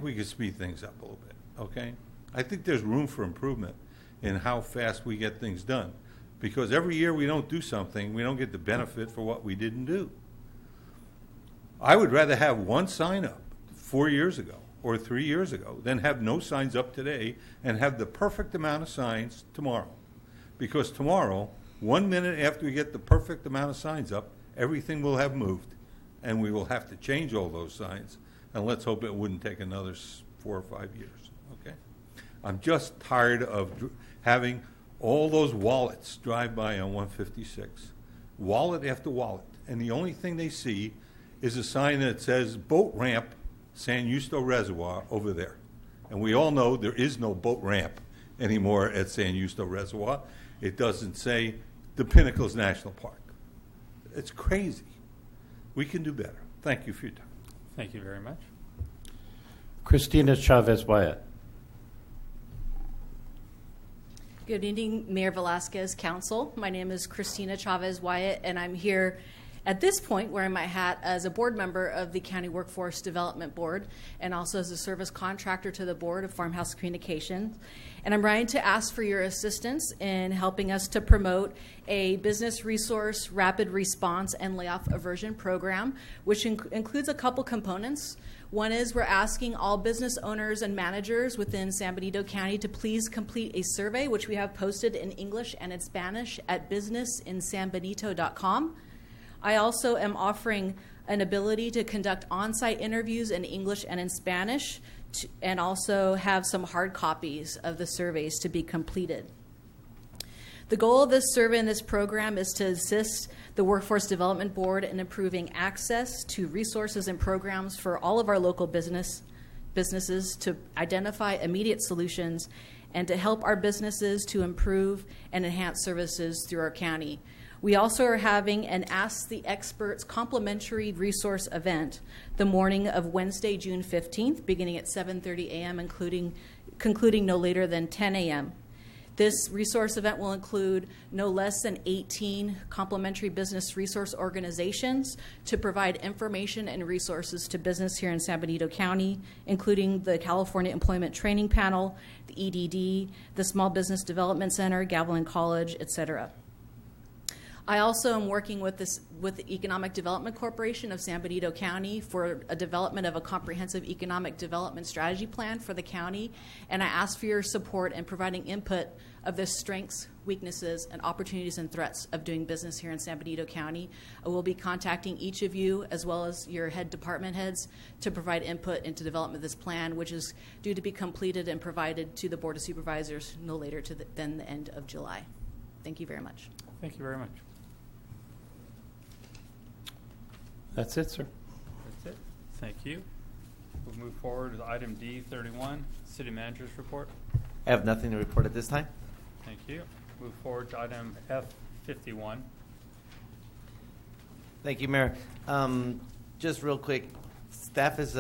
we could speed things up a little bit. Okay. I think there's room for improvement in how fast we get things done, because every year we don't do something, we don't get the benefit for what we didn't do. I would rather have one sign up 4 years ago or 3 years ago than have no signs up today and have the perfect amount of signs tomorrow. Because tomorrow, 1 minute after we get the perfect amount of signs up, everything will have moved, and we will have to change all those signs. And let's hope it wouldn't take another 4 or 5 years. Okay? I'm just tired of having all those wallets drive by on 156, wallet after wallet, and the only thing they see is a sign that says boat ramp San Justo Reservoir over there. And we all know there is no boat ramp anymore at San Justo Reservoir. It doesn't say the Pinnacles National Park. It's crazy. We can do better. Thank you for your time. Thank you very much. Christina Chavez Wyatt. Good evening, Mayor Velasquez, Council. My name is Christina Chavez Wyatt, and I'm here At this point, wearing my hat as a board member of the County Workforce Development Board and also as a service contractor to the Board of Farmhouse Communications. And I'm writing to ask for your assistance in helping us to promote a business resource, rapid response, and layoff aversion program, which includes a couple components. One is we're asking all business owners and managers within San Benito County to please complete a survey, which we have posted in English and in Spanish at businessinsanbenito.com. I also am offering an ability to conduct on-site interviews in English and in Spanish, and also have some hard copies of the surveys to be completed. The goal of this survey and this program is to assist the Workforce Development Board in improving access to resources and programs for all of our local businesses to identify immediate solutions and to help our businesses to improve and enhance services through our county. We also are having an Ask the Experts complimentary resource event the morning of Wednesday, June 15th, beginning at 7:30 a.m., concluding no later than 10 a.m. This resource event will include no less than 18 complimentary business resource organizations to provide information and resources to business here in San Benito County, including the California Employment Training Panel, the EDD, the Small Business Development Center, Gavilan College, etc. I also am working with the Economic Development Corporation of San Benito County for a development of a comprehensive economic development strategy plan for the county, and I ask for your support in providing input of the strengths, weaknesses, and opportunities and threats of doing business here in San Benito County. I will be contacting each of you as well as your head department heads to provide input into development of this plan, which is due to be completed and provided to the Board of Supervisors no later than the end of July. Thank you very much. Thank you very much. That's it, sir. That's it. Thank you. We'll move forward to item D31, City Manager's Report. I have nothing to report at this time. Thank you. Move forward to item F51. Thank you, Mayor. Just real quick, staff is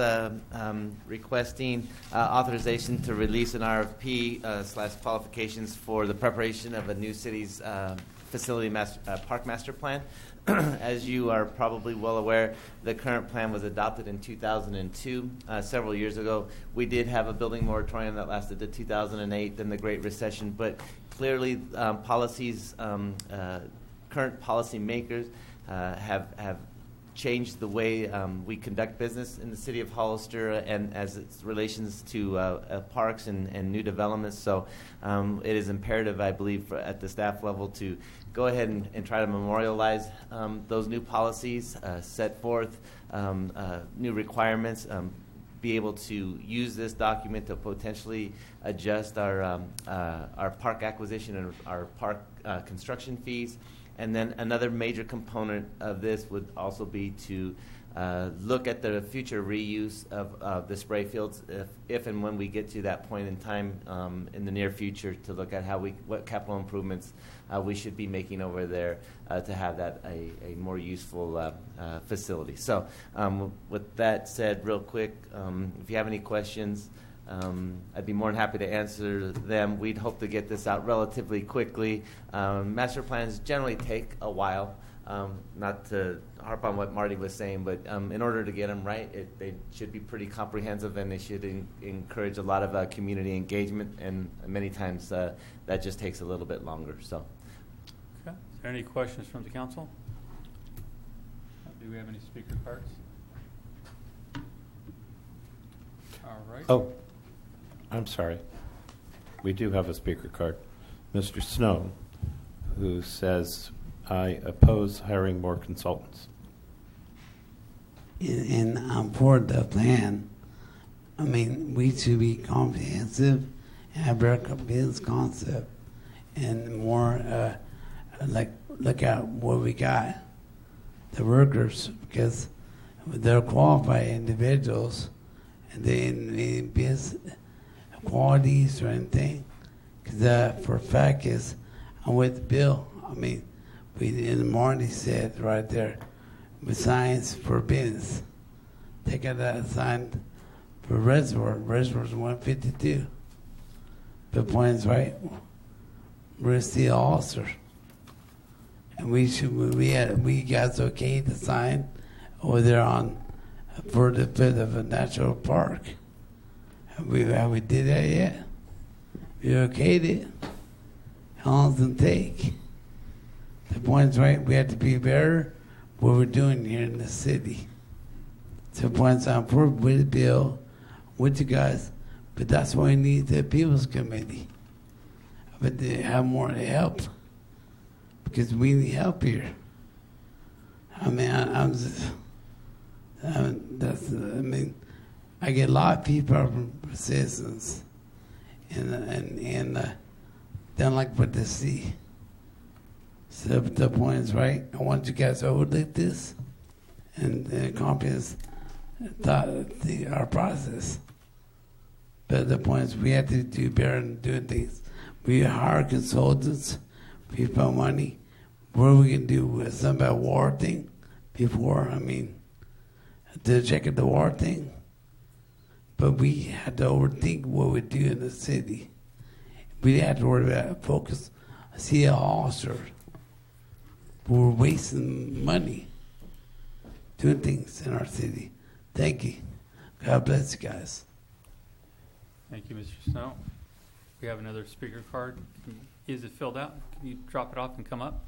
requesting authorization to release an RFP / qualifications for the preparation of a new city's facility park master plan. As you are probably well aware, the current plan was adopted in 2002, several years ago. We did have a building moratorium that lasted to 2008, then the Great Recession, but clearly policies, current policymakers have changed the way we conduct business in the city of Hollister and as its relations to parks and new developments. So it is imperative, I believe, at the staff level to go ahead and try to memorialize those new policies, set forth new requirements, be able to use this document to potentially adjust our park acquisition and our park construction fees. And then another major component of this would also be to look at the future reuse of the spray fields if and when we get to that point in time in the near future, to look at what capital improvements we should be making over there to have that a more useful facility. So with that said, real quick, if you have any questions, I'd be more than happy to answer them. We'd hope to get this out relatively quickly. Master plans generally take a while. Not to harp on what Marty was saying, but in order to get them right, they should be pretty comprehensive, and they should encourage a lot of community engagement, and many times that just takes a little bit longer. So, okay. Is there any questions from the council? Do we have any speaker cards? All right. Oh, I'm sorry. We do have a speaker card. Mr. Snow, who says, I oppose hiring more consultants. And I'm for the plan. I mean, we should be comprehensive and have a business concept and more look at what we got, the workers, because they're qualified individuals and they need business qualities or anything. Because for a fact is, I'm with Bill. I mean, we in the morning said right there, with science for business. Take out that sign for reservoir's 152. The point is right. We're still ulcer. and we guys okay the sign over there on for the bit of a natural park. Have we did that yet? We okayed it. How long does it take? The point's right. We have to be better what we're doing here in the city. So points on for with the bill, with you guys, but that's why we need the People's Committee. But they have more help because we need help here. I mean, I get a lot of people from citizens, and don't like what they see. So the point is right. I want you guys to overlook this and accomplish our process. But the point is we have to do better in doing things. We hire consultants, we put money. What we can do with some about war thing before, to check out the war thing. But we had to overthink what we do in the city. We had to worry about focus, see an officer. We're wasting money doing things in our city. Thank you. God bless you guys. Thank you, Mr. Snow. We have another speaker card. Is it filled out? Can you drop it off and come up?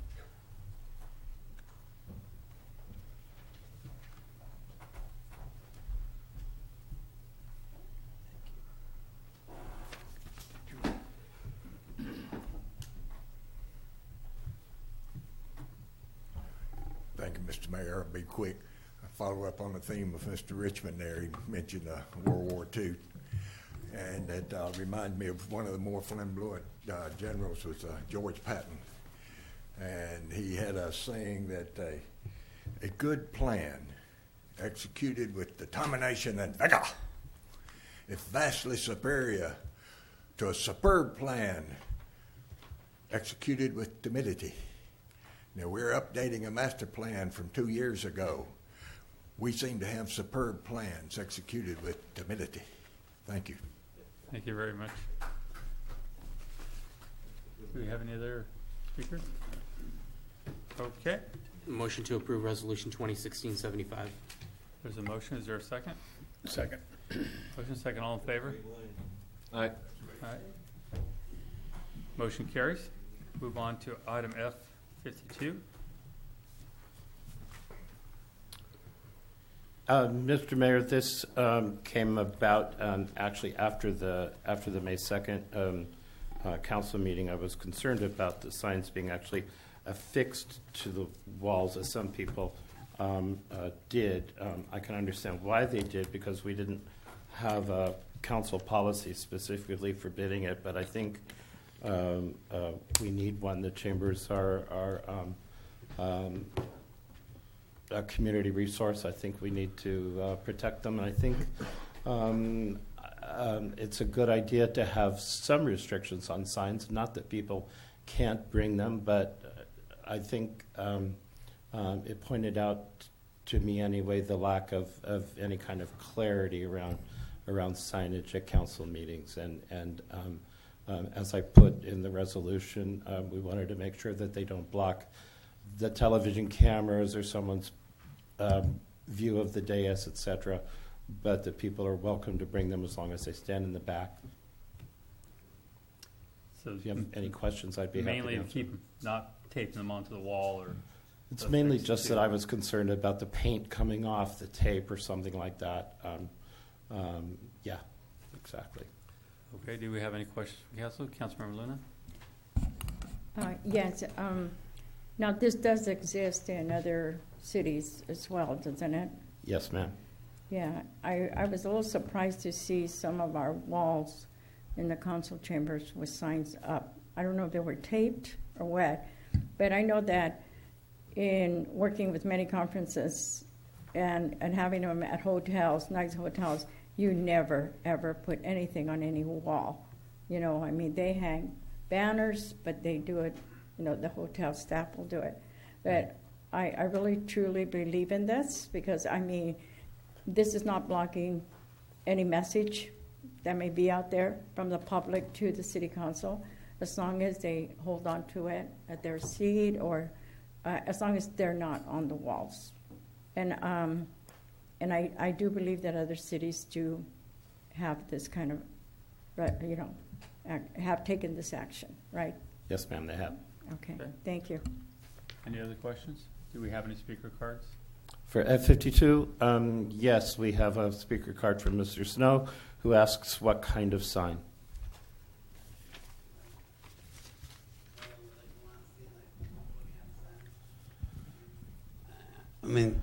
Thank you, Mr. Mayor. I'll be quick. I follow up on the theme of Mr. Richmond there. He mentioned World War II. And that reminded me of one of the more flamboyant generals was George Patton. And he had a saying that a good plan executed with determination and vigor is vastly superior to a superb plan executed with timidity. Now, we're updating a master plan from 2 years ago. We seem to have superb plans executed with timidity. Thank you. Thank you very much. Do we have any other speakers? Okay. Motion to approve Resolution 2016-75. There's a motion. Is there a second? Second. Motion second. All in favor? Aye. Aye. Motion carries. Move on to item F52. Mr. Mayor, this came about actually after the May 2nd council meeting. I was concerned about the signs being actually affixed to the walls, as some people did. I can understand why they did, because we didn't have a council policy specifically forbidding it, but I think we need one. The chambers are a community resource. I think we need to protect them. And I think it's a good idea to have some restrictions on signs. Not that people can't bring them, but I think it pointed out to me anyway the lack of any kind of clarity around signage at council meetings. And as I put in the resolution, we wanted to make sure that they don't block the television cameras or someone's view of the dais, etc., but that people are welcome to bring them as long as they stand in the back. So if you have any questions, I'd be happy to mainly to answer. keep not taping them onto the wall, or It's mainly just that I was concerned about the paint coming off the tape or something like that. Yeah, exactly. Okay. Do we have any questions from council? Councilmember Luna? Yes. Now, this does exist in other cities as well, doesn't it? Yes, ma'am. Yeah. I was a little surprised to see some of our walls in the council chambers with signs up. I don't know if they were taped or what, but I know that in working with many conferences and having them at hotels, nice hotels, you never, ever put anything on any wall. You know, I mean, they hang banners, but they do it, you know, the hotel staff will do it. But I really, truly believe in this because, I mean, this is not blocking any message that may be out there from the public to the city council, as long as they hold on to it at their seat or as long as they're not on the walls. And I do believe that other cities do have this kind of, have taken this action, right? Yes, ma'am, they have. Okay, Okay. thank you. Any other questions? Do we have any speaker cards? For F52, yes, we have a speaker card from Mr. Snow, who asks what kind of sign. I mean,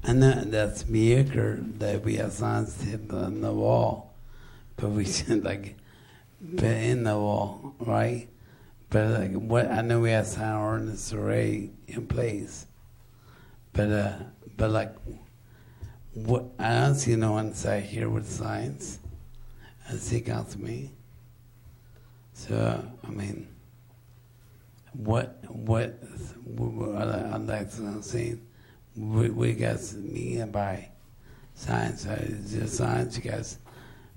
I know that's mediocre that we have signs hit on the wall, but we should like put in the wall, right? But like, what I know we have sign ordinance already in place, but like, what I don't see no one side here with signs. I see council me. So I mean, what I'm like saying. We got me by signs. Is there signs you guys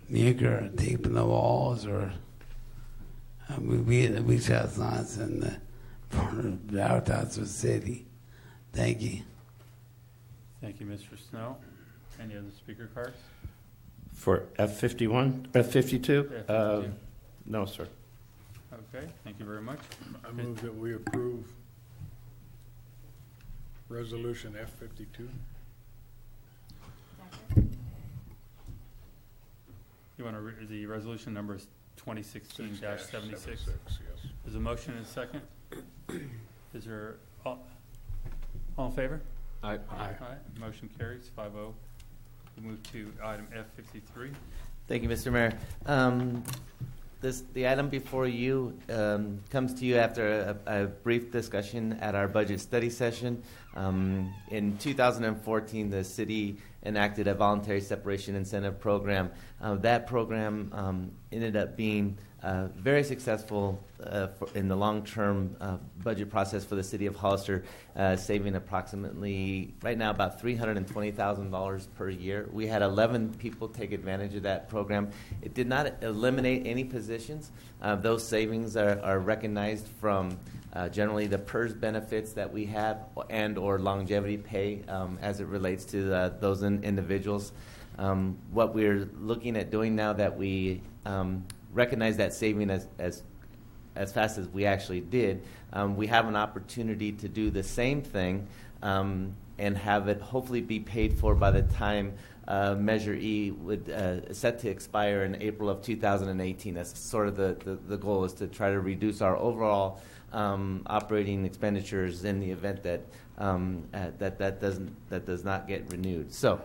make or tape in the walls, or we got signs in the outside the city. Thank you. Thank you, Mr. Snow. Any other speaker cards? For F51, F52? F52. No, sir. Okay, thank you very much. I move that we approve Resolution F52. You want to the resolution number is 2016-76. Yes. There's a motion and a second. Is there all in favor? Aye. Aye. Motion carries 5-0. We move to item F53. Thank you, Mr. Mayor. The item before you comes to you after a brief discussion at our budget study session. In 2014, the city enacted a voluntary separation incentive program. That program ended up being very successful in the long-term budget process for the city of Hollister, saving approximately, right now, about $320,000 per year. We had 11 people take advantage of that program. It did not eliminate any positions. Those savings are recognized from generally the PERS benefits that we have and or longevity pay as it relates to those individuals. What we're looking at doing now that we recognize that saving as fast as we actually did, we have an opportunity to do the same thing and have it hopefully be paid for by the time Measure E would set to expire in April of 2018. That's sort of the goal, is to try to reduce our overall operating expenditures in the event that that does not get renewed. So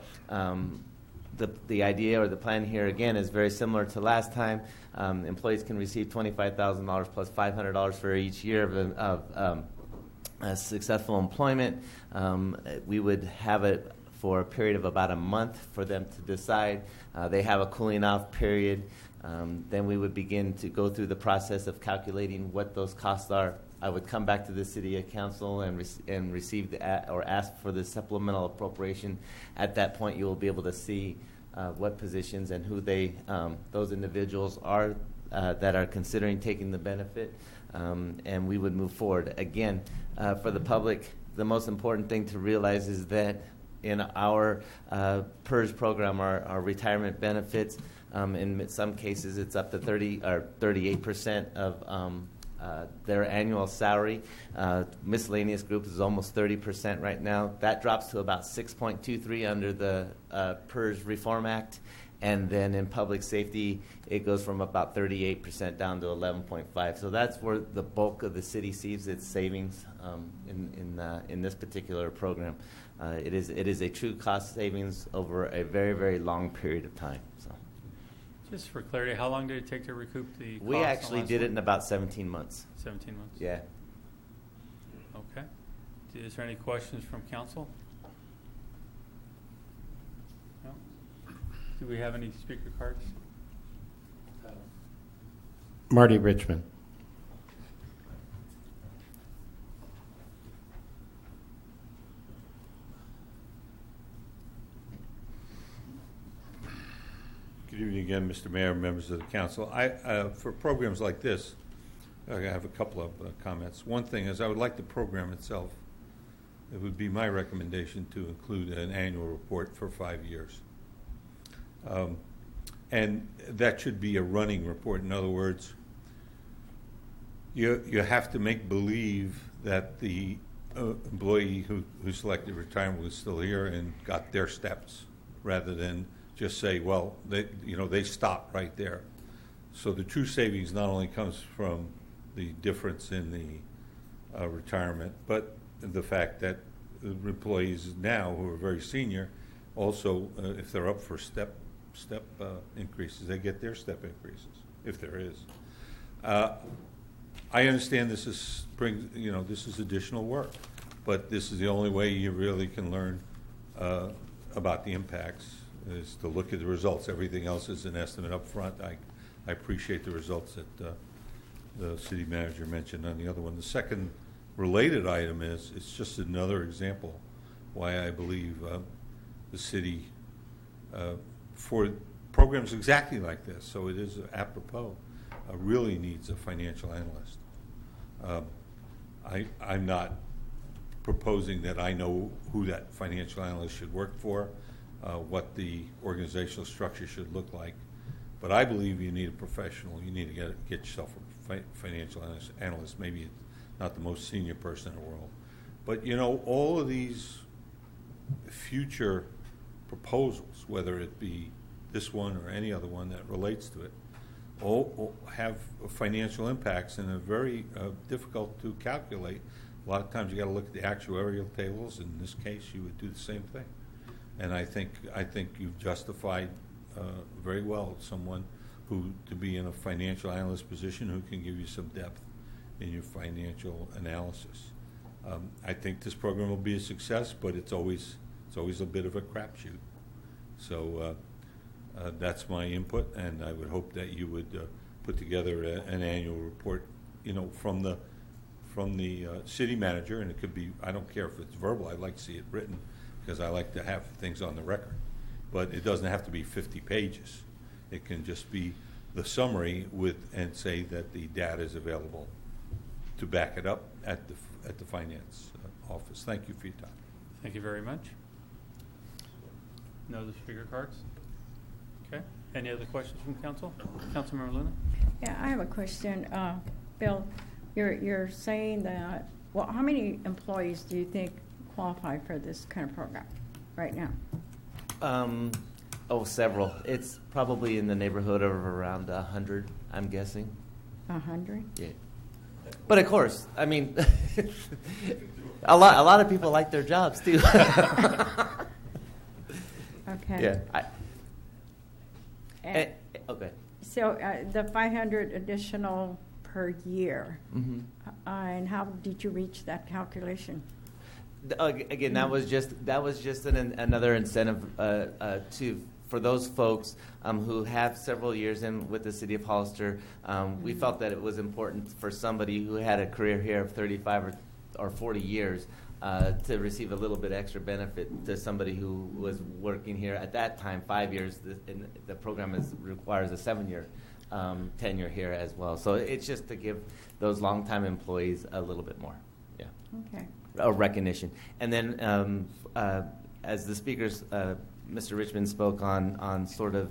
the idea or the plan here again is very similar to last time. Employees can receive $25,000 plus $500 for each year of successful employment. We would have it for a period of about a month for them to decide. They have a cooling off period. Then we would begin to go through the process of calculating what those costs are. I would come back to the city council and receive or ask for the supplemental appropriation. At that point, you will be able to see what positions and who those individuals are that are considering taking the benefit, and we would move forward. Again, for the public, the most important thing to realize is that in our PERS program, our retirement benefits, in some cases it's up to 30 or 38% of their annual salary. Miscellaneous groups is almost 30% right now. That drops to about 6.23 under the PERS Reform Act. And then in public safety, it goes from about 38% down to 11.5. So that's where the bulk of the city sees its savings in this particular program. It is a true cost savings over a very, very long period of time. So, just for clarity, how long did it take to recoup the cost? We actually did it in about 17 months. 17 months? Yeah. Okay. Is there any questions from council? No? Do we have any speaker cards? Marty Richmond. Good evening again, Mr. Mayor, members of the council. For programs like this, I have a couple of comments. One thing is I would like the program itself it would be my recommendation to include an annual report for 5 years. And that should be a running report. In other words, you have to make believe that the employee who selected retirement was still here and got their steps, rather than just say, well, they stopped right there. So the true savings not only comes from the difference in the retirement, but the fact that the employees now who are very senior also, if they're up for step increases, they get their step increases, if there is. I understand this is additional work, but this is the only way you really can learn about the impacts, is to look at the results. Everything else is an estimate up front. I appreciate the results that the city manager mentioned on the other one. The second related item is, it's just another example why I believe the city, for programs exactly like this, so it is apropos, really needs a financial analyst. I'm not proposing that I know who that financial analyst should work for, what the organizational structure should look like, but I believe you need a professional. You need to get yourself a financial analyst, maybe not the most senior person in the world. But, all of these future proposals, whether it be this one or any other one that relates to it, all have financial impacts and are very difficult to calculate. A lot of times you got to look at the actuarial tables. In this case, you would do the same thing. And I think you've justified very well someone to be in a financial analyst position who can give you some depth in your financial analysis. I think this program will be a success, but it's always a bit of a crapshoot. So that's my input, and I would hope that you would put together an annual report, from the city manager, and it could be, I don't care if it's verbal, I'd like to see it written, because I like to have things on the record. But it doesn't have to be 50 pages. It can just be the summary and say that the data is available to back it up at the finance office. Thank you for your time. Thank you very much. No other speaker cards? Okay. Any other questions from council? Councilmember Luna? Yeah, I have a question. Bill, you're saying that, how many employees do you think qualify for this kind of program right now? Several. It's probably in the neighborhood of around 100, I'm guessing. 100? Yeah. But of course, I mean, a lot of people like their jobs too. Okay. Yeah. Okay. So the 500 additional per year, Mm-hmm. And how did you reach that calculation? Again, that was just another incentive for those folks who have several years in with the city of Hollister. We felt that it was important for somebody who had a career here of 35 or 40 years to receive a little bit extra benefit to somebody who was working here at that time 5 years. The program requires a 7-year tenure here as well. So it's just to give those longtime employees a little bit more. Yeah. Okay. A recognition. And then as the speakers, Mr. Richmond spoke on sort of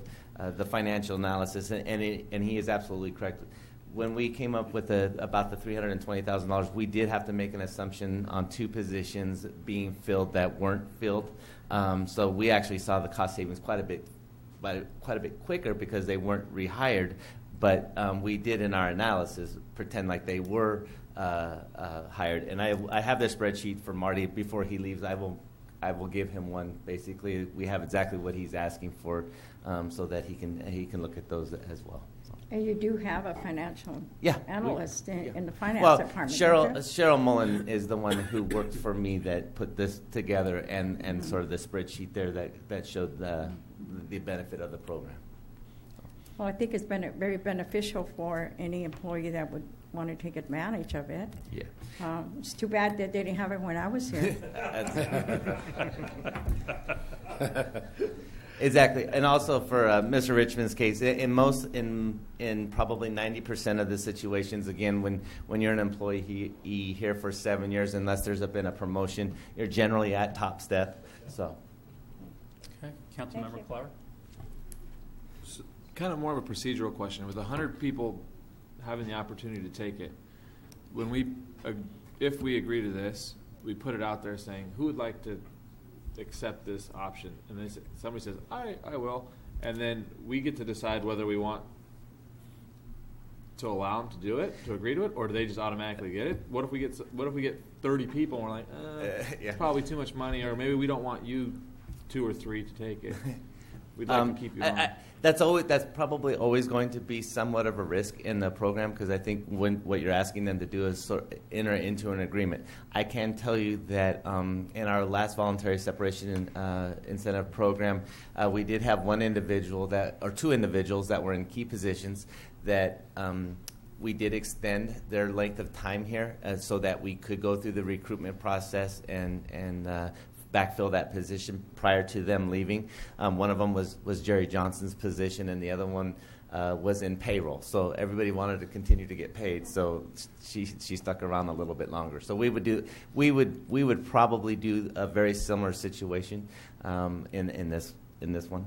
the financial analysis, and he is absolutely correct. When we came up with about the $320,000, we did have to make an assumption on 2 positions being filled that weren't filled. So we actually saw the cost savings quite a bit quicker because they weren't rehired. But we did in our analysis pretend like they were hired. And I have this spreadsheet for Marty. Before he leaves, I will give him one. Basically, we have exactly what he's asking for, so that he can look at those as well. So. And you do have a financial analyst in the finance department. Cheryl Mullen is the one who worked for me that put this together and sort of the spreadsheet there that showed the benefit of the program. Well, I think it's been very beneficial for any employee that would want to take advantage of it. Yeah. It's too bad that they didn't have it when I was here. Exactly, and also for Mr. Richmond's case, in probably 90% of the situations, again, when you're an employee here for 7 years, unless there's been a promotion, you're generally at top step. So, Okay, Councilmember Clower. Kind of more of a procedural question. With 100 people having the opportunity to take it, if we agree to this, we put it out there saying, who would like to accept this option? And then somebody says, I will. And then we get to decide whether we want to allow them to do it, to agree to it, or do they just automatically get it? What if we get 30 people and we're like, it's probably too much money, or maybe we don't want you 2 or 3 to take it. We'd like to keep you on. That's probably always going to be somewhat of a risk in the program, because I think what you're asking them to do is sort of enter into an agreement. I can tell you that in our last voluntary separation incentive program, we did have 2 individuals that were in key positions that we did extend their length of time here so that we could go through the recruitment process and backfill that position prior to them leaving. One of them was Jerry Johnson's position, and the other one was in payroll. So everybody wanted to continue to get paid, so she stuck around a little bit longer. So we would probably do a very similar situation in this one.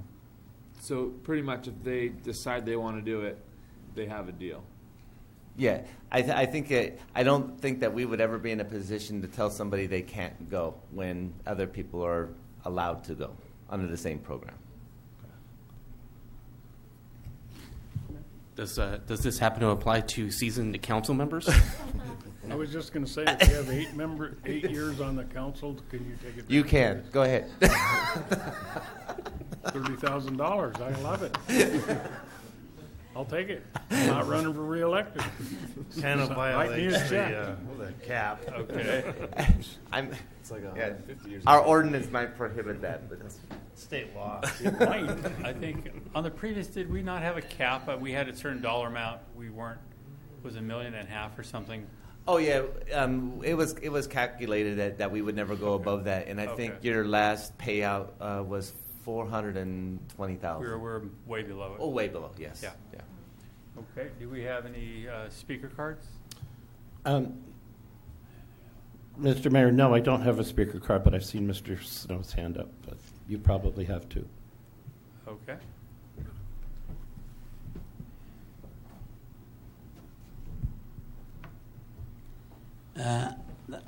So pretty much, if they decide they want to do it, they have a deal. Yeah, I don't think that we would ever be in a position to tell somebody they can't go when other people are allowed to go under the same program. Does this happen to apply to seasoned council members? I was just going to say, if you have 8 years on the council, can you take it? You can. Go ahead. $30,000. I love it. I'll take it. I'm not running for re-election. Kind of violates check. the cap. Okay. It's like 50 years. Our ordinance might prohibit that, but that's State law. It might. I think on the previous, did we not have a cap? But we had a certain dollar amount. We weren't. Was $1.5 million or something? Oh yeah, it was calculated that we would never go above that, and I think your last payout was $420,000. We're way below it. Oh, way below. Yes. Yeah. Okay. Do we have any speaker cards? Mr. Mayor, no, I don't have a speaker card, but I've seen Mr. Snow's hand up, but you probably have too. Okay.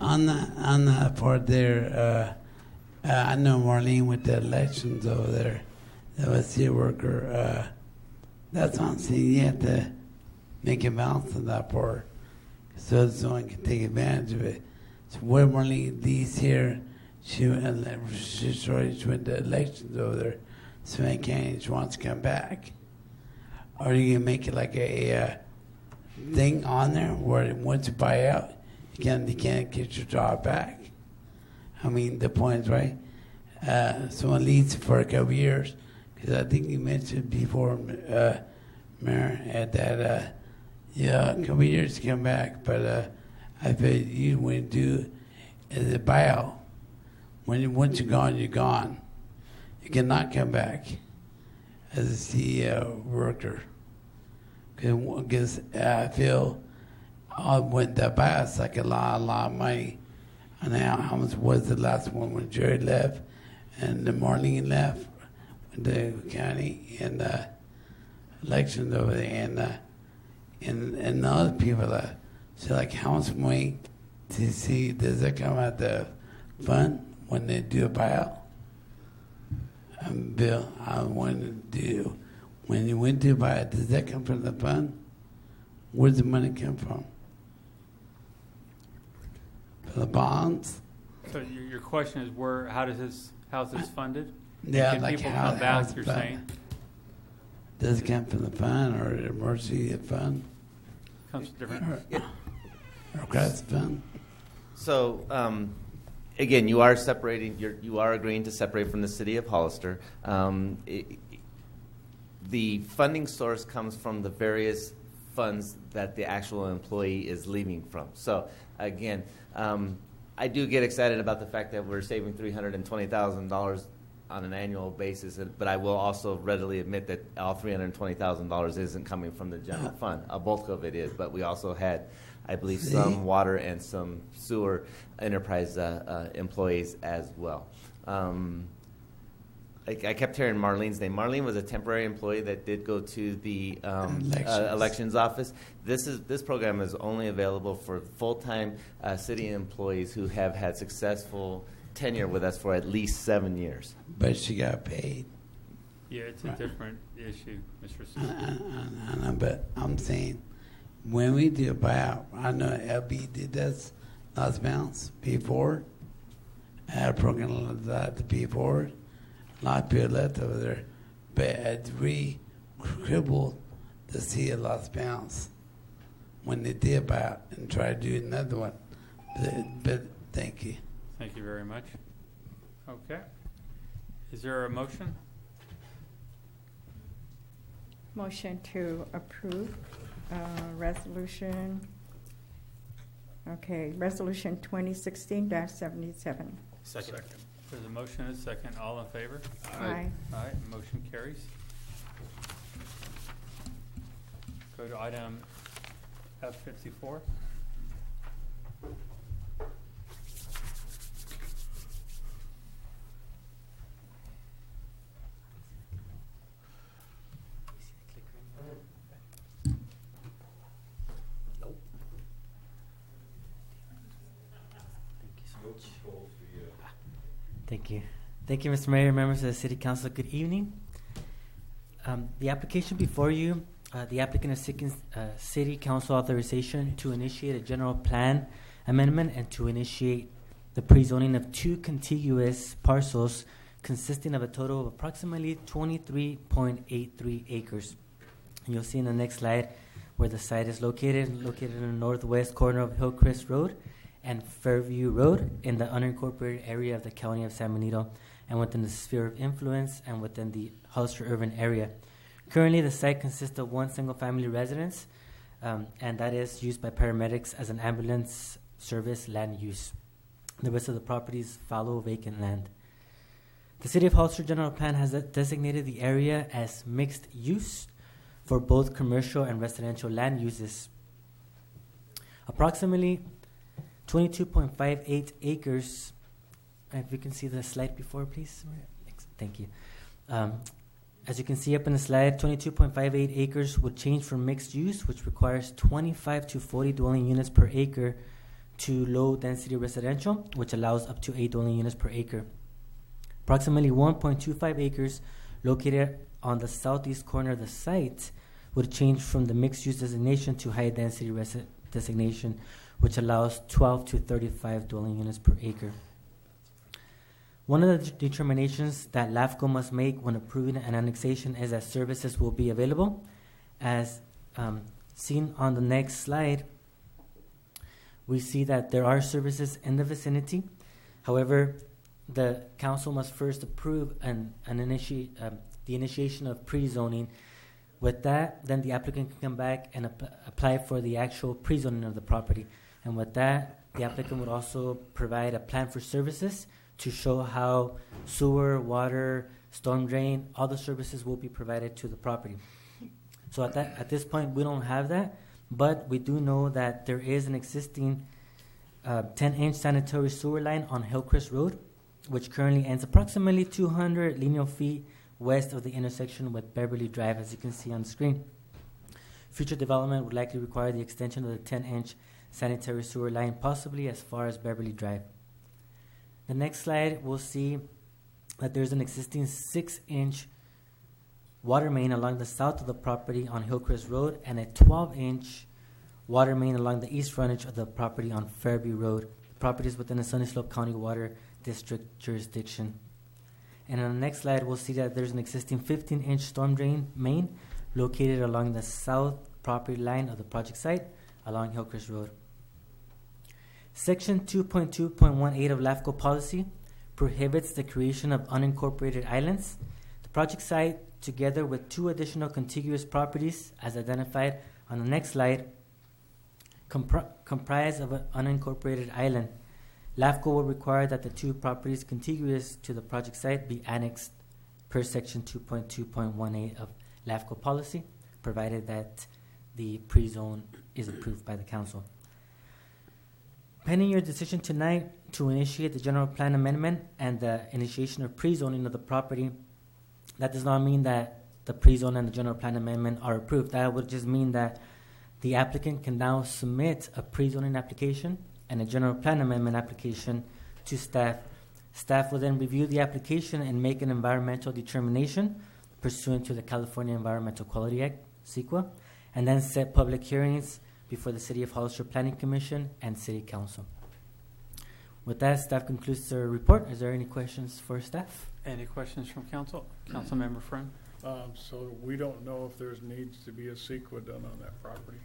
On the part there, I know Marlene with the elections over there. That was your worker. That's on scene. You have to make a balance on that part so someone can take advantage of it. So where Marlene leaves here, she went the elections over there. So many candidates wants to come back. Are you gonna make it like a thing on there where once you buy out, you can't get your job back? I mean, the point is right. Someone leads for a couple of years, because I think you mentioned before, Mayor, that a couple of years to come back. But I bet you wouldn't do as a buyout. Once you're gone, you're gone. You cannot come back as a CEO worker. Because I feel when the buyout's like a lot of money. And now, how much was the last one when Jerry left and the Marlene left with the county and the elections over there and the other people left? So, like, how much money does that come out the fund when they do a buyout? Bill, I wanted to do, when you went to buy it, does that come from the fund? Where's the money come from? The bonds. So your question is how's this funded? Yeah, Can like people how come back? how's You're that? saying Does it come from the fund or the emergency fund comes from different. or grants fund? So again, you are separating. You are agreeing to separate from the city of Hollister. The funding source comes from the various funds that the actual employee is leaving from. So again, I do get excited about the fact that we're saving $320,000 on an annual basis. But I will also readily admit that all $320,000 isn't coming from the general fund. A bulk of it is, but we also had, I believe, some water and some sewer enterprise employees as well. I kept hearing Marlene's name. Marlene was a temporary employee that did go to the elections office. This program is only available for full-time city employees who have had successful tenure with us for at least 7 years. But she got paid. Yeah, it's a different issue, Mr. Sue. I know, but I'm saying, when we do a buyout, I know LB did this last bounce before. I had a program like that before. A lot of people left over there, but it re-crippled to see a last bounce when they did buyout and try to do another one. But thank you. Thank you very much. Okay. Is there a motion? Motion to approve resolution. Okay, resolution 2016-77. Second. There's a motion and a second. All in favor? Aye. Aye. Motion carries. Go to item F54. Thank you. Thank you, Mr. Mayor, members of the City Council. Good evening. The application before you, the applicant is seeking City Council authorization to initiate a general plan amendment and to initiate the pre-zoning of 2 contiguous parcels consisting of a total of approximately 23.83 acres. And you'll see in the next slide where the site is located in the northwest corner of Hillcrest Road and Fairview Road in the unincorporated area of the County of San Benito and within the sphere of influence and within the Hollister urban area. Currently, the site consists of 1 single-family residence, and that is used by paramedics as an ambulance service land use. The rest of the properties follow vacant land. The City of Hollister General Plan has designated the area as mixed use for both commercial and residential land uses. Approximately 22.58 acres. If you can see the slide before, please. Thank you. As you can see up in the slide, 22.58 acres would change from mixed use, which requires 25 to 40 dwelling units per acre, to low density residential, which allows up to 8 dwelling units per acre. Approximately 1.25 acres located on the southeast corner of the site would change from the mixed use designation to high density designation, which allows 12 to 35 dwelling units per acre. One of the determinations that LAFCO must make when approving an annexation is that services will be available. As seen on the next slide, we see that there are services in the vicinity. However, the council must first approve the initiation of pre-zoning. With that, then the applicant can come back and apply for the actual pre-zoning of the property. And with that, the applicant would also provide a plan for services to show how sewer, water, storm drain, all the services will be provided to the property. So at this point, we don't have that, but we do know that there is an existing 10-inch sanitary sewer line on Hillcrest Road, which currently ends approximately 200 linear feet west of the intersection with Beverly Drive, as you can see on the screen. Future development would likely require the extension of the 10-inch sanitary sewer line, possibly as far as Beverly Drive. The next slide, we'll see that there's an existing 6-inch water main along the south of the property on Hillcrest Road and a 12-inch water main along the east frontage of the property on Fairview Road. The property is within the Sunny Slope County Water District jurisdiction. And on the next slide, we'll see that there's an existing 15-inch storm drain main located along the south property line of the project site along Hillcrest Road. Section 2.2.18 of LAFCO policy prohibits the creation of unincorporated islands. The project site, together with 2 additional contiguous properties, as identified on the next slide, comprise of an unincorporated island. LAFCO will require that the two properties contiguous to the project site be annexed per section 2.2.18 of LAFCO policy, provided that the pre-zone is approved by the council. Pending your decision tonight to initiate the general plan amendment and the initiation of pre-zoning of the property, that does not mean that the pre-zone and the general plan amendment are approved. That would just mean that the applicant can now submit a pre-zoning application and a general plan amendment application to staff. Staff will then review the application and make an environmental determination pursuant to the California Environmental Quality Act, CEQA, and then set public hearings before the City of Hollister Planning Commission and City Council. With that, staff concludes their report. Is there any questions for staff? Any questions from council? Councilmember Friend? So we don't know if there's needs to be a CEQA done on that property.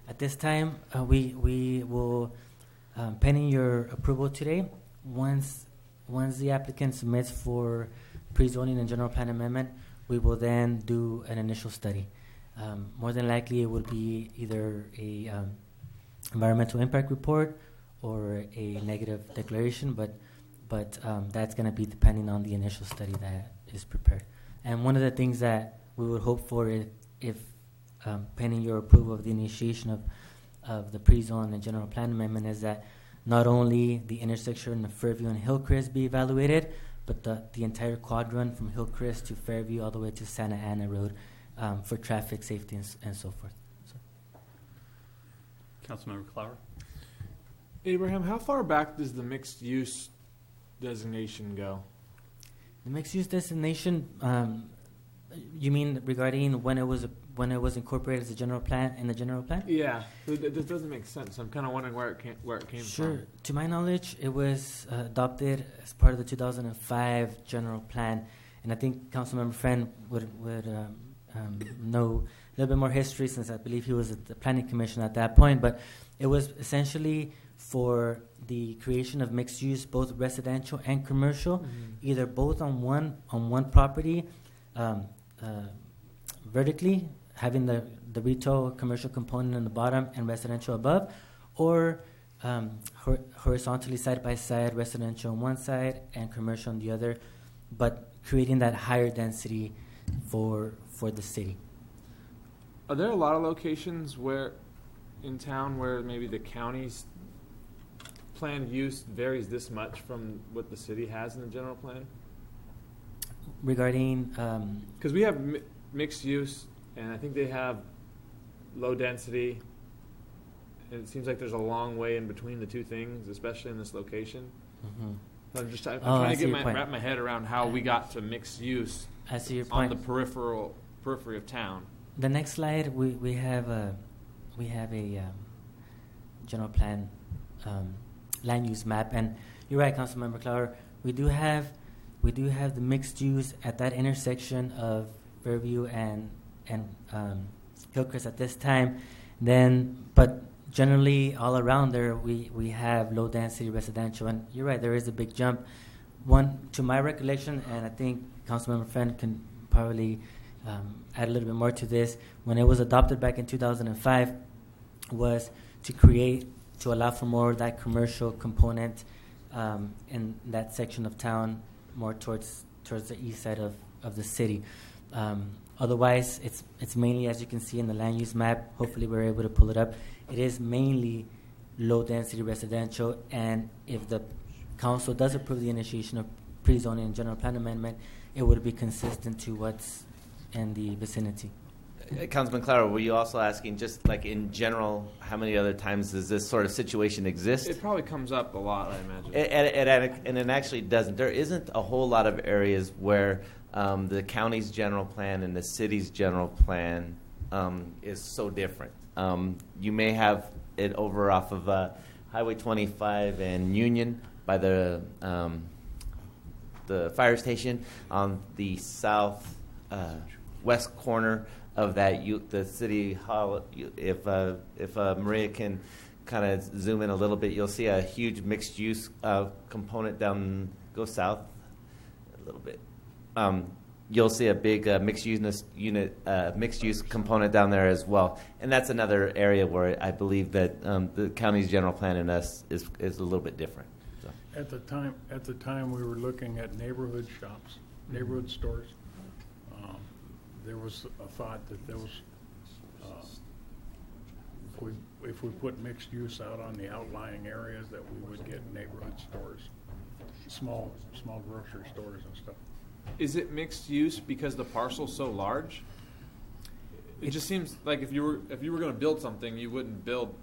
At this time, we will, pending your approval today, once the applicant submits for pre-zoning and general plan amendment, we will then do an initial study. More than likely, it would be either a environmental impact report or a negative declaration, but that's going to be depending on the initial study that is prepared. And one of the things that we would hope for if pending your approval of the initiation of the pre-zone and general plan amendment is that not only the intersection of Fairview and Hillcrest be evaluated, but the entire quadrant from Hillcrest to Fairview all the way to Santa Ana Road for traffic safety and so forth. So. Councilmember Clower? Abraham, how far back does the mixed use designation go? The mixed use designation, you mean regarding when it was incorporated as a general plan in the general plan? Yeah, this doesn't make sense. I'm kind of wondering where it came from. Sure. To my knowledge, it was adopted as part of the 2005 general plan, and I think Councilmember Friend would know a little bit more history since I believe he was at the Planning Commission at that point. But it was essentially for the creation of mixed use, both residential and commercial, either both on one property, vertically, having the retail commercial component on the bottom and residential above, or horizontally side by side, residential on one side and commercial on the other, but creating that higher density for the city. Are there a lot of locations in town where maybe the county's planned use varies this much from what the city has in the general plan? Regarding, because we have mixed use, and I think they have low density, and it seems like there's a long way in between the two things, especially in this location. So I'm trying to wrap my head around how we got to mixed use on the periphery of town. The next slide, we have a general plan land use map, and you're right, Councilmember Clower. We do have the mixed use at that intersection of Fairview and Hillcrest at this time. But generally all around there, we have low density residential, and you're right, there is a big jump. One, to my recollection, and I think Councilmember Friend can probably add a little bit more to this, when it was adopted back in 2005, was to allow for more of that commercial component in that section of town, more towards the east side of the city. Otherwise, it's mainly, as you can see in the land use map, hopefully we're able to pull it up, it is mainly low density residential, and if the council does approve the initiation of pre-zoning and general plan amendment, it would be consistent to what's in the vicinity. Councilman Clara, were you also asking, just like in general, how many other times does this sort of situation exist? It probably comes up a lot, I imagine. And it actually doesn't. There isn't a whole lot of areas where the county's general plan and the city's general plan is so different. You may have it over off of Highway 25 and Union by the fire station on the south west corner of that, the city hall. If Maria can kind of zoom in a little bit, you'll see a huge mixed use component down. Go south a little bit. you'll see a big mixed use component down there as well. And that's another area where I believe that the county's general plan and us is a little bit different. So. At the time, we were looking at neighborhood shops, neighborhood stores. There was a thought that those, if we put mixed use out on the outlying areas, that we would get neighborhood stores, small grocery stores and stuff. Is it mixed use because the parcel's so large? It just seems like if you were going to build something, you wouldn't build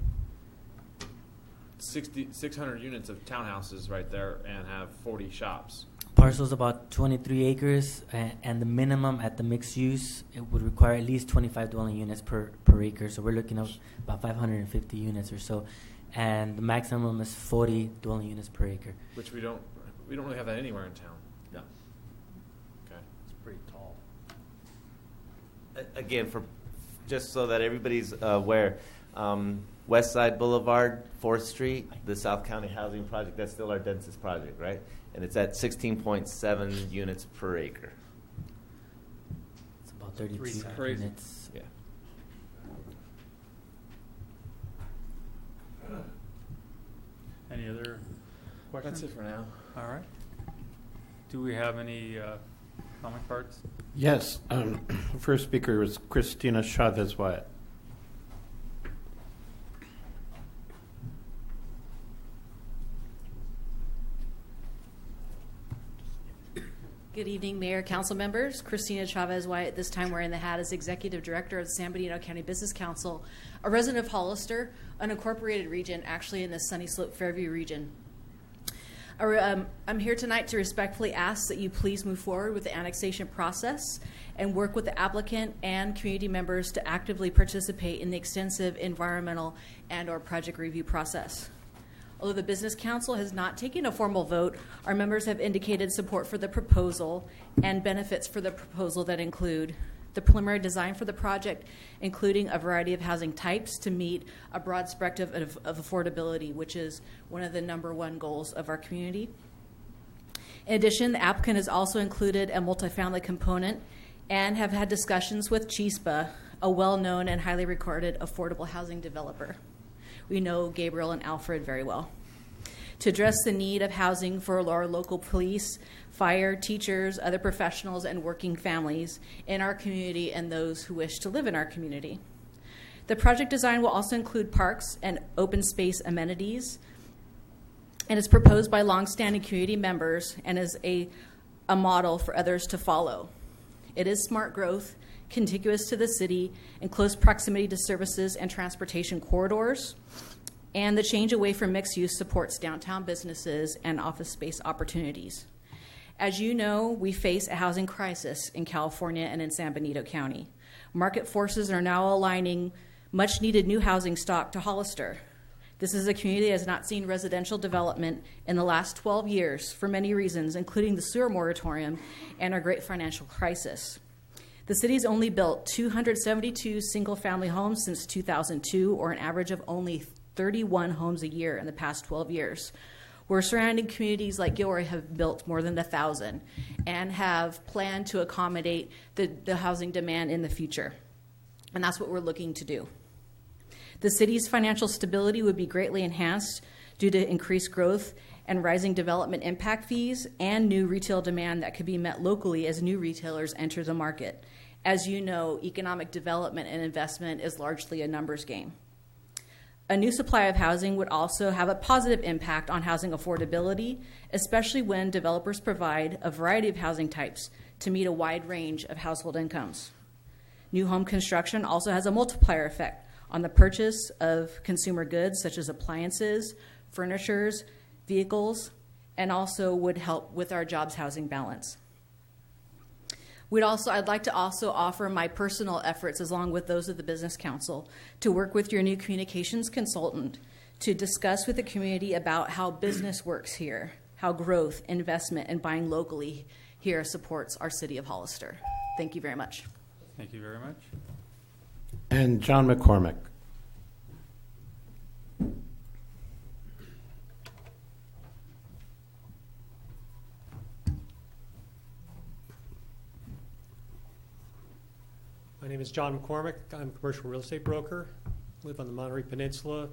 600 units of townhouses right there and have 40 shops. Parcel's about 23 acres, and the minimum at the mixed use, it would require at least 25 dwelling units per acre. So we're looking at about 550 units or so, and the maximum is 40 dwelling units per acre. Which we don't really have that anywhere in town. No. Okay. It's pretty tall. Again, just so that everybody's aware, West Side Boulevard, 4th Street, the South County Housing Project, that's still our densest project, right? And it's at 16.7 units per acre. It's about 32 crazy. units. Yeah. Any other questions? That's it for now. All right. Do we have any comment cards? Yes. First speaker was Christina Chavez Wyatt. Good evening, Mayor, Council members. Christina Chavez Wyatt, this time wearing the hat as Executive Director of the San Bernardino County Business Council, a resident of Hollister, an incorporated region actually in the Sunny Slope Fairview region. I'm here tonight to respectfully ask that you please move forward with the annexation process and work with the applicant and community members to actively participate in the extensive environmental and/or project review process. Although the Business Council has not taken a formal vote, our members have indicated support for the proposal and benefits for the proposal that include the preliminary design for the project, including a variety of housing types to meet a broad spectrum of affordability, which is one of the #1 goals of our community. In addition, the applicant has also included a multifamily component and have had discussions with Chispa, a well-known and highly regarded affordable housing developer. We know Gabriel and Alfred very well. To address the need of housing for our local police, fire, teachers, other professionals, and working families in our community and those who wish to live in our community. The project design will also include parks and open space amenities, and is proposed by longstanding community members and is a model for others to follow. It is smart growth, contiguous to the city, in close proximity to services and transportation corridors, and the change away from mixed use supports downtown businesses and office space opportunities. As you know, we face a housing crisis in California and in San Benito County. Market forces are now aligning much needed new housing stock to Hollister. This is a community that has not seen residential development in the last 12 years for many reasons, including the sewer moratorium and our great financial crisis. The city's only built 272 single-family homes since 2002, or an average of only 31 homes a year in the past 12 years. Where surrounding communities like Gilroy have built more than 1,000 and have planned to accommodate the housing demand in the future. And that's what we're looking to do. The city's financial stability would be greatly enhanced due to increased growth and rising development impact fees and new retail demand that could be met locally as new retailers enter the market. As you know, economic development and investment is largely a numbers game. A new supply of housing would also have a positive impact on housing affordability, especially when developers provide a variety of housing types to meet a wide range of household incomes. New home construction also has a multiplier effect on the purchase of consumer goods such as appliances, furnitures, vehicles, and also would help with our jobs housing balance. I'd like to also offer my personal efforts, along with those of the Business Council, to work with your new communications consultant to discuss with the community about how business works here, how growth, investment, and buying locally here supports our city of Hollister. Thank you very much. Thank you very much. And John McCormick. My name is John McCormick. I'm a commercial real estate broker. Live on the Monterey Peninsula,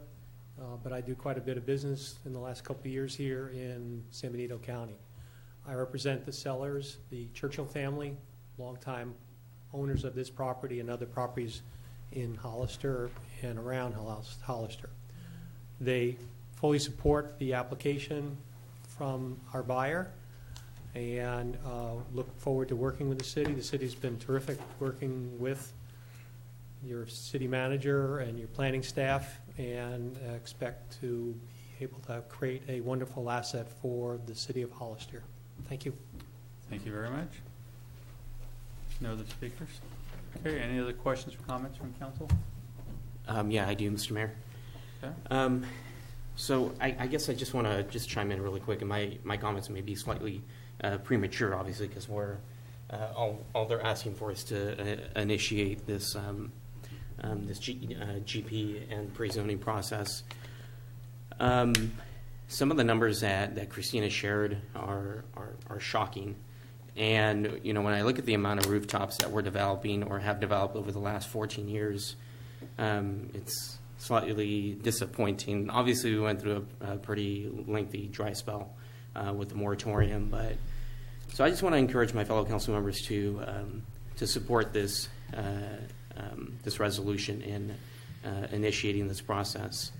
but I do quite a bit of business in the last couple of years here in San Benito County. I represent the sellers, the Churchill family, longtime owners of this property and other properties in Hollister and around Hollister. They fully support the application from our buyer and look forward to working with the city. The city's been terrific working with your city manager and your planning staff, and expect to be able to create a wonderful asset for the city of Hollister. Thank you. Thank you very much. No other speakers? Okay, any other questions or comments from council? Yeah, I do, Mr. Mayor. Okay. So I guess I just want to just chime in really quick, and my comments may be slightly premature, obviously, because we're all they're asking for is to initiate this GP and pre-zoning process. Some of the numbers that Christina shared are shocking, and when I look at the amount of rooftops that we're developing or have developed over the last 14 years, it's slightly disappointing. Obviously, we went through a pretty lengthy dry spell with the moratorium, but so I just want to encourage my fellow council members to support this this resolution in initiating this process.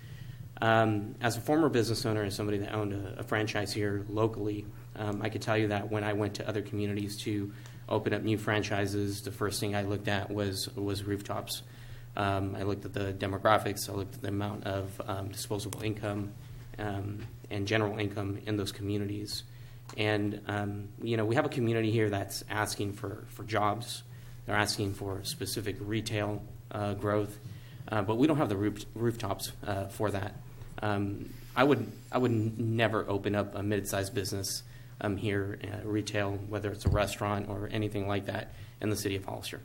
As a former business owner and somebody that owned a franchise here locally, I could tell you that when I went to other communities to open up new franchises, the first thing I looked at was rooftops. I looked at the demographics, I looked at the amount of disposable income and general income in those communities. And, we have a community here that's asking for jobs. They're asking for specific retail growth, but we don't have the rooftops for that. I would never open up a mid-sized business here, retail, whether it's a restaurant or anything like that, in the city of Hollister.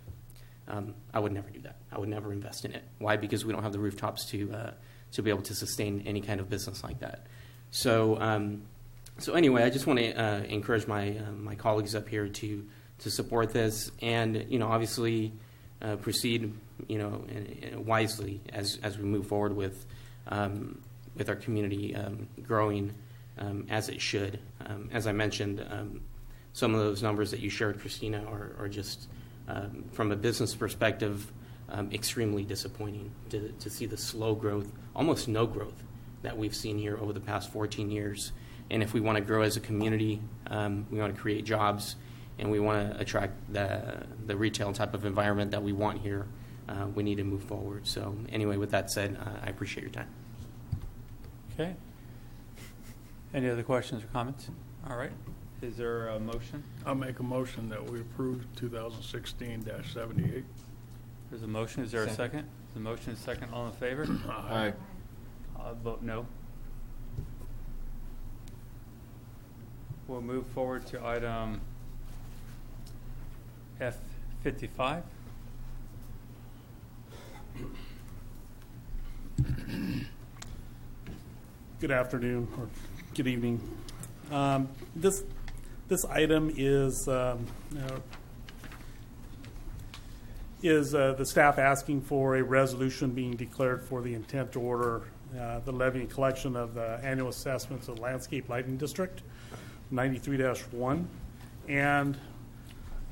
I would never do that. I would never invest in it. Why? Because we don't have the rooftops to be able to sustain any kind of business like that. So anyway, I just want to encourage my colleagues up here to support this, and obviously proceed wisely as we move forward with our community growing as it should. As I mentioned, some of those numbers that you shared, Christina, are just from a business perspective extremely disappointing to see the slow growth, almost no growth, that we've seen here over the past 14 years. And if we want to grow as a community, we want to create jobs, and we want to attract the retail type of environment that we want here, we need to move forward. So anyway, with that said, I appreciate your time. Okay. Any other questions or comments? All right. Is there a motion? I'll make a motion that we approve 2016-78. There's a motion. Is there a second? The motion is second. All in favor? Aye. I'll vote no. We'll move forward to item F55. Good afternoon or good evening. This item is the staff asking for a resolution being declared for the intent to order the levy and collection of the annual assessments of the Landscape Lighting District 93-1, and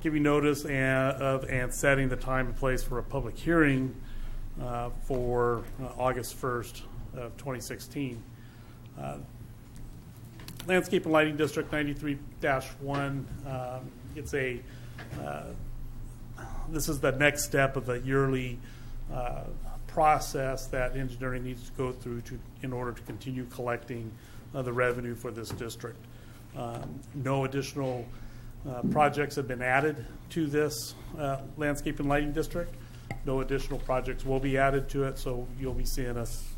giving notice and setting the time and place for a public hearing for August 1st of 2016. Landscape and Lighting District 93-1. This is the next step of the yearly process that engineering needs to go through in order to continue collecting the revenue for this district. No additional projects have been added to this Landscape and Lighting District. No additional projects will be added to it, so you'll be seeing us,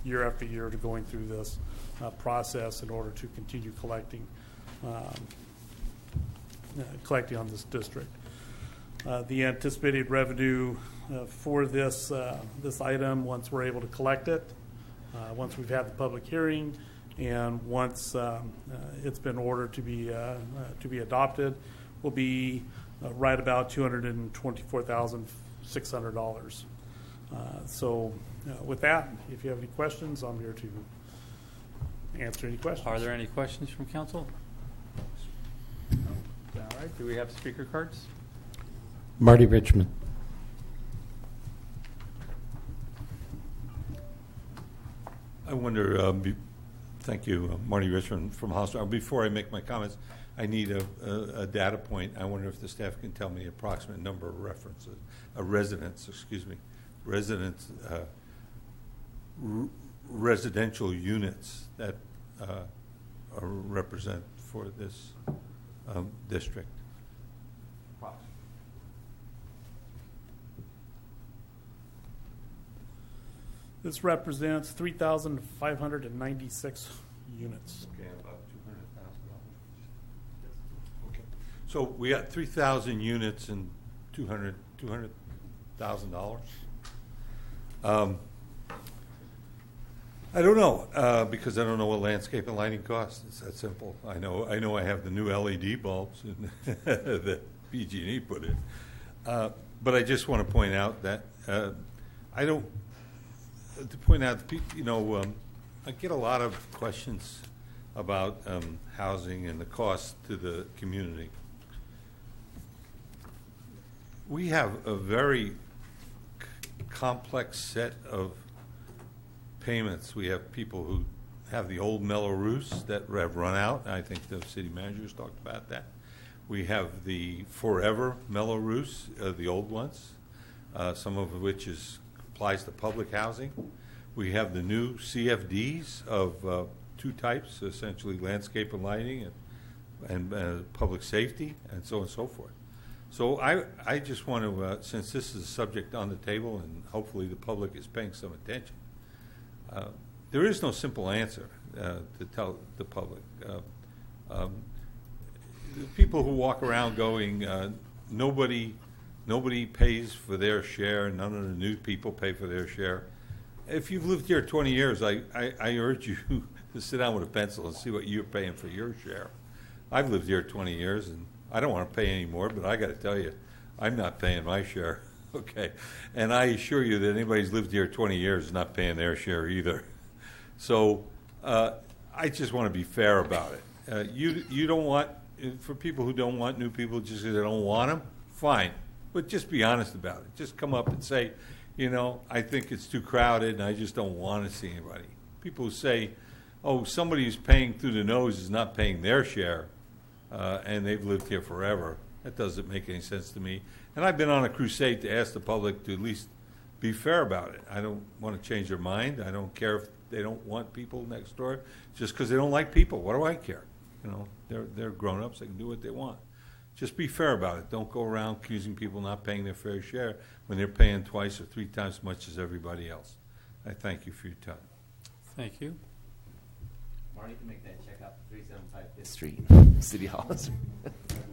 year after year, to going through this process in order to continue collecting on this district. The anticipated revenue for this item, once we're able to collect it, once we've had the public hearing, and once it's been ordered to be adopted, will be right about $224,500 $600. So with that, if you have any questions, I'm here to answer any questions. Are there any questions from council? All right, do we have speaker cards? Marty Richmond. I wonder, thank you, Marty Richmond from Hostile. Before I make my comments, I need a data point. I wonder if the staff can tell me the approximate number of residential units that represent for this district. This represents 3,596 units. Okay, about $200,000. Okay, so we got 3,000 units and $200,000. I don't know because I don't know what landscape and lighting costs. It's that simple. I know. I have the new LED bulbs that PG&E put in, but I just want to point out that I don't. To point out, I get a lot of questions about housing and the cost to the community. We have a very complex set of payments. We have people who have the old Mello-Roos that have run out. I think the city managers talked about that. We have the forever Mello-Roos, the old ones, some of which applies to public housing. We have the new CFDs of two types, essentially landscape and lighting and public safety, and so on and so forth. So I just want to, since this is a subject on the table and hopefully the public is paying some attention, there is no simple answer to tell the public. People who walk around going, nobody pays for their share, none of the new people pay for their share. If you've lived here 20 years, I urge you to sit down with a pencil and see what you're paying for your share. I've lived here 20 years, and I don't want to pay any more, but I got to tell you, I'm not paying my share, okay? And I assure you that anybody who's lived here 20 years is not paying their share either. So I just want to be fair about it. You don't want, for people who don't want new people just because they don't want them, fine. But just be honest about it. Just come up and say, I think it's too crowded and I just don't want to see anybody. People who say, oh, somebody who's paying through the nose is not paying their share and they've lived here forever. That doesn't make any sense to me. And I've been on a crusade to ask the public to at least be fair about it. I don't want to change their mind. I don't care if they don't want people next door just because they don't like people. What do I care? They're grown-ups. They can do what they want. Just be fair about it. Don't go around accusing people not paying their fair share when they're paying twice or three times as much as everybody else. I thank you for your time. Thank you. Marty can make that check out to 375 Fifth Street, City Hall. I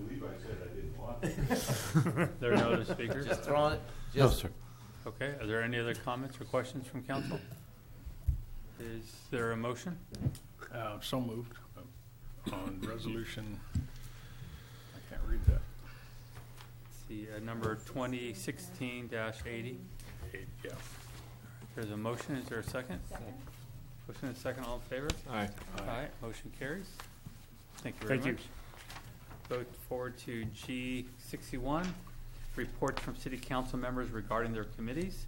believe I said I didn't want it. There are no other speakers? Just throwing it. No, sir. Okay, are there any other comments or questions from council? Is there a motion? So moved on resolution. I can't read that. See, number 2016-80. Yeah. There's a motion. Is there a second? Second. Motion and second. All in favor? Aye. Aye. Motion carries. Thank you very much. Go forward to G61, reports from city council members regarding their committees.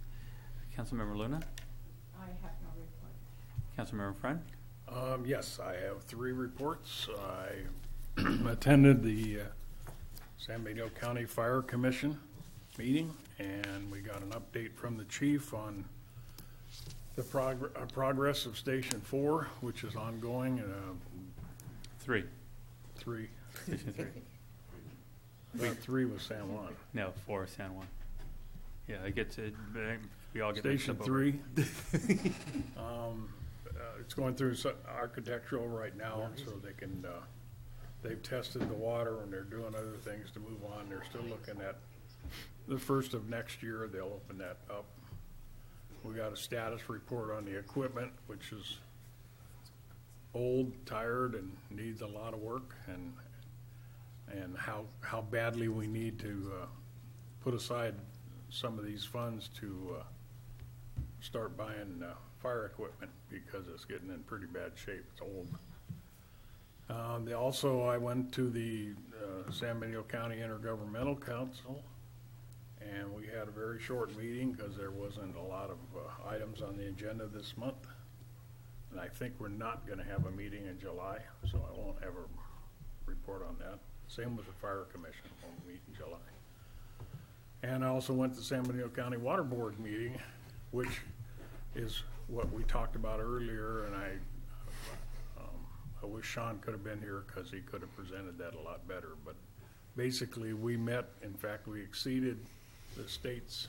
Councilmember Luna. I have no report. Councilmember Friend. Yes, I have 3 reports. I attended the San Benito County Fire Commission meeting, and we got an update from the chief on the progress of Station 4, which is ongoing. 3. 3. Station 3. I thought 3 was San Juan. No, 4 is San Juan. Yeah, I get to. We all get Station 3. It's going through architectural right now, so they can. They've tested the water and they're doing other things to move on. They're still looking at the first of next year. They'll open that up. We got a status report on the equipment, which is old, tired, and needs a lot of work, and how badly we need to put aside some of these funds to start buying fire equipment because it's getting in pretty bad shape. It's old. Also, I went to the San Benito County Intergovernmental Council, and we had a very short meeting because there wasn't a lot of items on the agenda this month. And I think we're not going to have a meeting in July, so I won't have a report on that. Same with the Fire Commission, won't meet in July. And I also went to the San Benito County Water Board meeting, which is what we talked about earlier, and I wish Sean could have been here because he could have presented that a lot better. But basically, we met. In fact, we exceeded the state's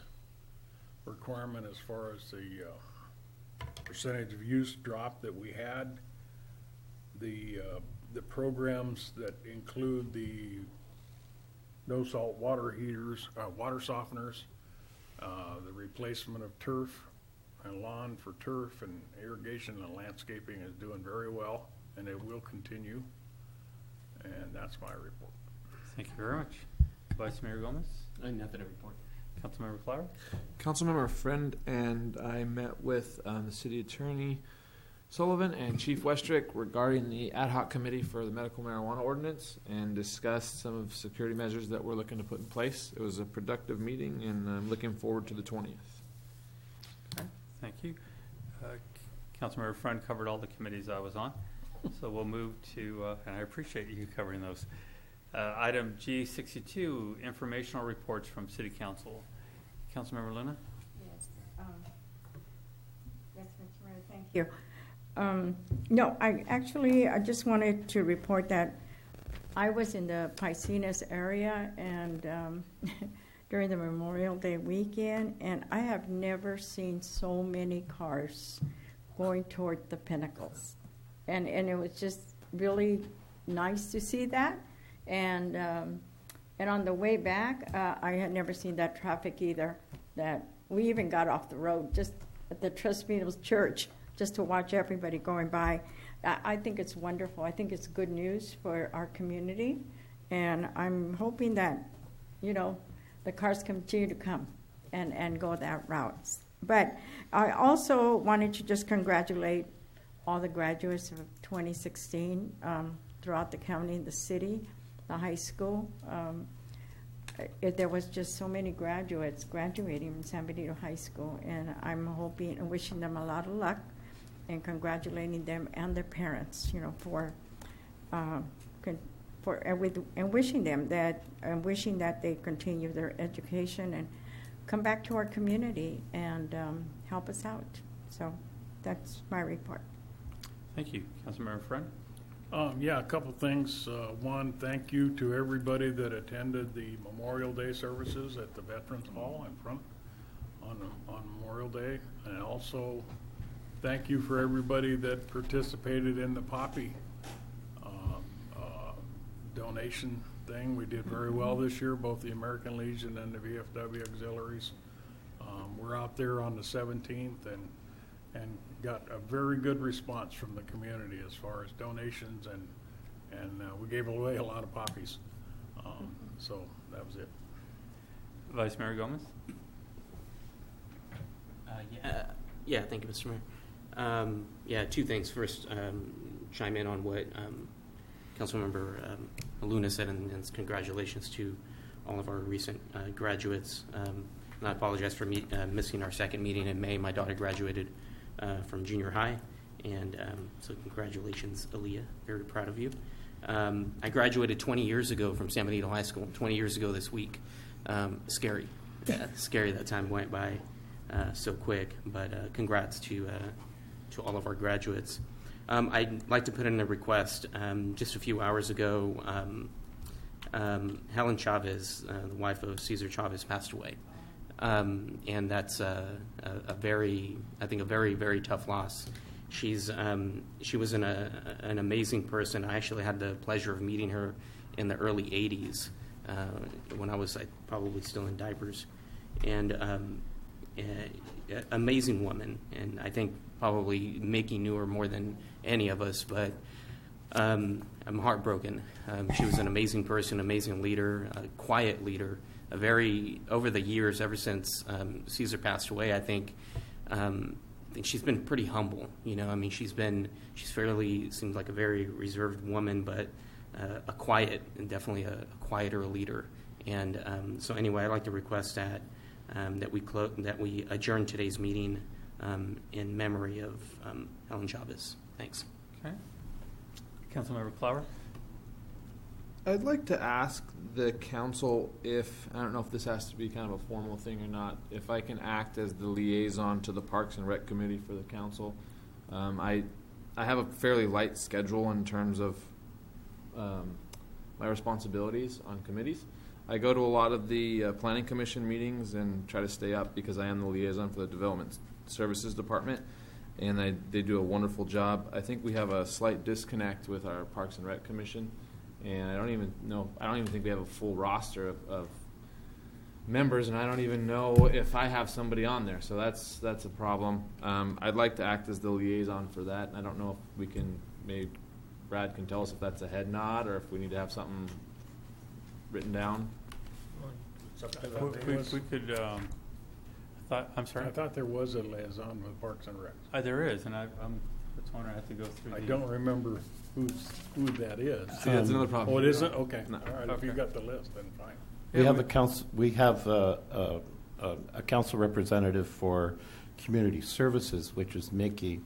requirement as far as the percentage of use drop that we had. The programs that include the no salt water heaters, water softeners, the replacement of turf and lawn for turf, and irrigation and landscaping is doing very well, and it will continue. And that's my report. Thank you very much. Vice Mayor Gomez? Nothing to report. Councilmember Flower? Councilmember Friend and I met with the City Attorney Sullivan and Chief Westrick regarding the ad hoc committee for the medical marijuana ordinance and discussed some of the security measures that we're looking to put in place. It was a productive meeting, and I'm looking forward to the 20th. Okay, thank you. Councilmember Friend covered all the committees I was on, so we'll move to, and I appreciate you covering those. Item G62, informational reports from City Council. Councilmember Luna? Yes, yes, Mr. Mayor, thank you. No, I just wanted to report that I was in the Piscinas area and during the Memorial Day weekend, and I have never seen so many cars going toward the Pinnacles. And it was just really nice to see that. And on the way back, I had never seen that traffic either. That we even got off the road just at the Trust Meadows Church just to watch everybody going by. I think it's wonderful. I think it's good news for our community, and I'm hoping that, you know, the cars continue to come and go that route. But I also wanted to just congratulate all the graduates of 2016 throughout the county and the city, the high school. There was just so many graduates graduating from San Benito High School, and I'm hoping and wishing them a lot of luck and congratulating them and their parents, you know, and wishing that they continue their education and come back to our community and help us out. So that's my report. Thank you. Councilmember Friend? Yeah, a couple things. One, thank you to everybody that attended the Memorial Day services at the Veterans Hall in front on Memorial Day. And also, thank you for everybody that participated in the Poppy donation thing. We did very well this year, both the American Legion and the VFW auxiliaries. We're out there on the 17th and got a very good response from the community as far as donations, and we gave away a lot of poppies. So that was it. Vice Mayor Gomez? Yeah, thank you, Mr. Mayor. Yeah, two things. First, chime in on what Councilmember Luna said, and congratulations to all of our recent graduates. And I apologize for missing our second meeting in May. My daughter graduated from junior high, and so congratulations, Aaliyah. Very proud of you. I graduated 20 years ago from San Benito High School, 20 years ago this week. Scary. Scary that time went by so quick, but congrats to all of our graduates. I'd like to put in a request. Just a few hours ago, Helen Chavez, the wife of Cesar Chavez, passed away. And that's a very, very tough loss. She was an amazing person. I actually had the pleasure of meeting her in the early 80s when I was probably still in diapers. And amazing woman, and I think probably Mickey knew her more than any of us, but I'm heartbroken. She was an amazing person, amazing leader, a quiet leader, over the years, ever since Caesar passed away, I think she's been pretty humble. I mean, she's fairly, seems like a very reserved woman, but a quiet, and definitely a quieter leader. And so anyway, I'd like to request that we adjourn today's meeting in memory of Helen Chavez. Thanks. Okay. Councilmember Clower? I'd like to ask the council if, I don't know if this has to be kind of a formal thing or not, if I can act as the liaison to the Parks and Rec Committee for the council. I have a fairly light schedule in terms of my responsibilities on committees. I go to a lot of the Planning Commission meetings and try to stay up because I am the liaison for the Development Services Department, and they do a wonderful job. I think we have a slight disconnect with our Parks and Rec Commission, and I don't even think we have a full roster of members, and I don't even know if I have somebody on there, so that's a problem. I'd like to act as the liaison for that, and I don't know if we can, maybe Brad can tell us if that's a head nod or if we need to have something written down. We could, I'm sorry? I thought there was a liaison with Parks and Rec. There is, and I'm just wondering, I have to go through I don't remember who that is. See, that's another problem. Oh, it isn't? Okay. No. All right, if you got the list, then fine. We have a council. We have a council representative for community services, which is Mickey,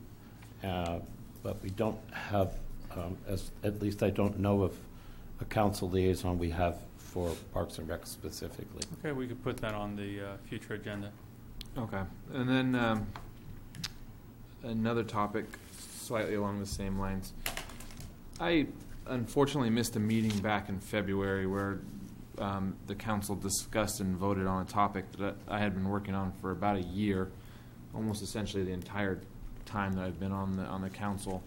but we don't have, at least I don't know of a council liaison we have for Parks and Rec specifically. Okay, we could put that on the future agenda. Okay, and then another topic slightly along the same lines. I unfortunately missed a meeting back in February where the council discussed and voted on a topic that I had been working on for about a year, almost essentially the entire time that I've been on the council,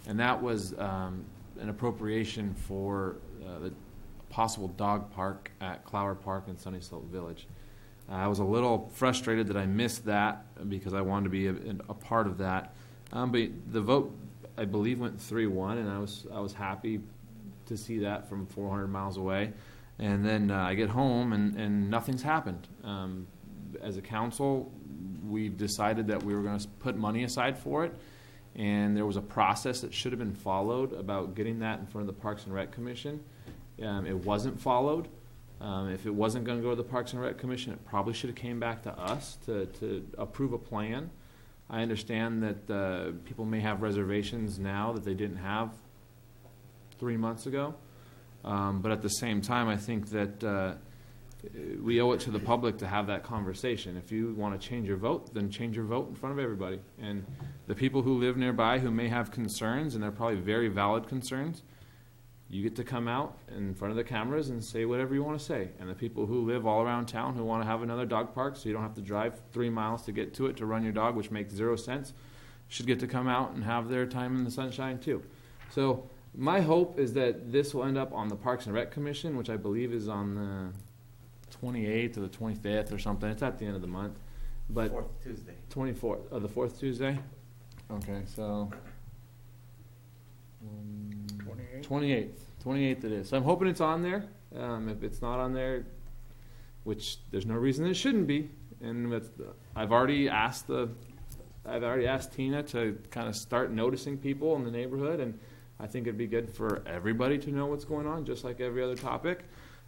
and that was an appropriation for the possible dog park at Clower Park in Sunny Slope Village. I was a little frustrated that I missed that because I wanted to be a part of that, but the vote, I believe, went 3-1, and I was happy to see that from 400 miles away. And then I get home and nothing's happened. As a council, we've decided that we were going to put money aside for it, and there was a process that should have been followed about getting that in front of the Parks and Rec Commission. It wasn't followed. If it wasn't going to go to the Parks and Rec Commission, it probably should have came back to us to approve a plan. I understand that people may have reservations now that they didn't have 3 months ago. But at the same time, I think that we owe it to the public to have that conversation. If you want to change your vote, then change your vote in front of everybody. And the people who live nearby who may have concerns, and they're probably very valid concerns, you get to come out in front of the cameras and say whatever you want to say. And the people who live all around town who want to have another dog park so you don't have to drive 3 miles to get to it to run your dog, which makes 0 sense, should get to come out and have their time in the sunshine too. So my hope is that this will end up on the Parks and Rec Commission, which I believe is on the 28th or the 25th or something. It's at the end of the month. But 4th Tuesday. 24th, the 4th Tuesday? Okay, so 28th it is. So I'm hoping it's on there. If it's not on there, which there's no reason it shouldn't be, and I've already asked Tina to kind of start noticing people in the neighborhood, and I think it'd be good for everybody to know what's going on, just like every other topic.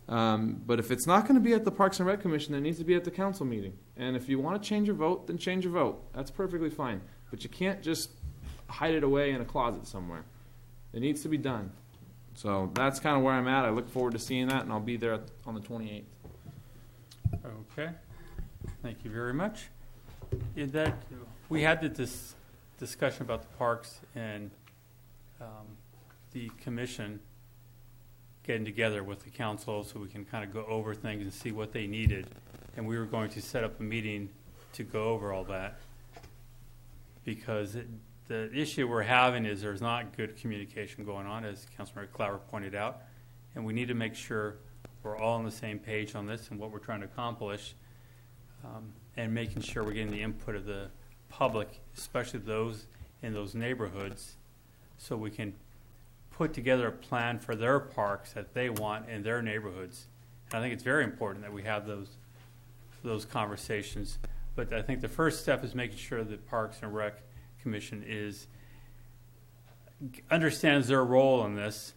But if it's not going to be at the Parks and Rec Commission, it needs to be at the council meeting. And if you want to change your vote, then change your vote. That's perfectly fine. But you can't just hide it away in a closet somewhere. It needs to be done. So that's kind of where I'm at. I look forward to seeing that, and I'll be there on the 28th. Okay. Thank you very much. We had this discussion about the parks and the commission getting together with the council so we can kind of go over things and see what they needed. And we were going to set up a meeting to go over all that because the issue we're having is there's not good communication going on, as Councilmember Clower pointed out, and we need to make sure we're all on the same page on this and what we're trying to accomplish, and making sure we're getting the input of the public, especially those in those neighborhoods, so we can put together a plan for their parks that they want in their neighborhoods. I think it's very important that we have those conversations. But I think the first step is making sure that Parks and Rec Commission understands their role in this,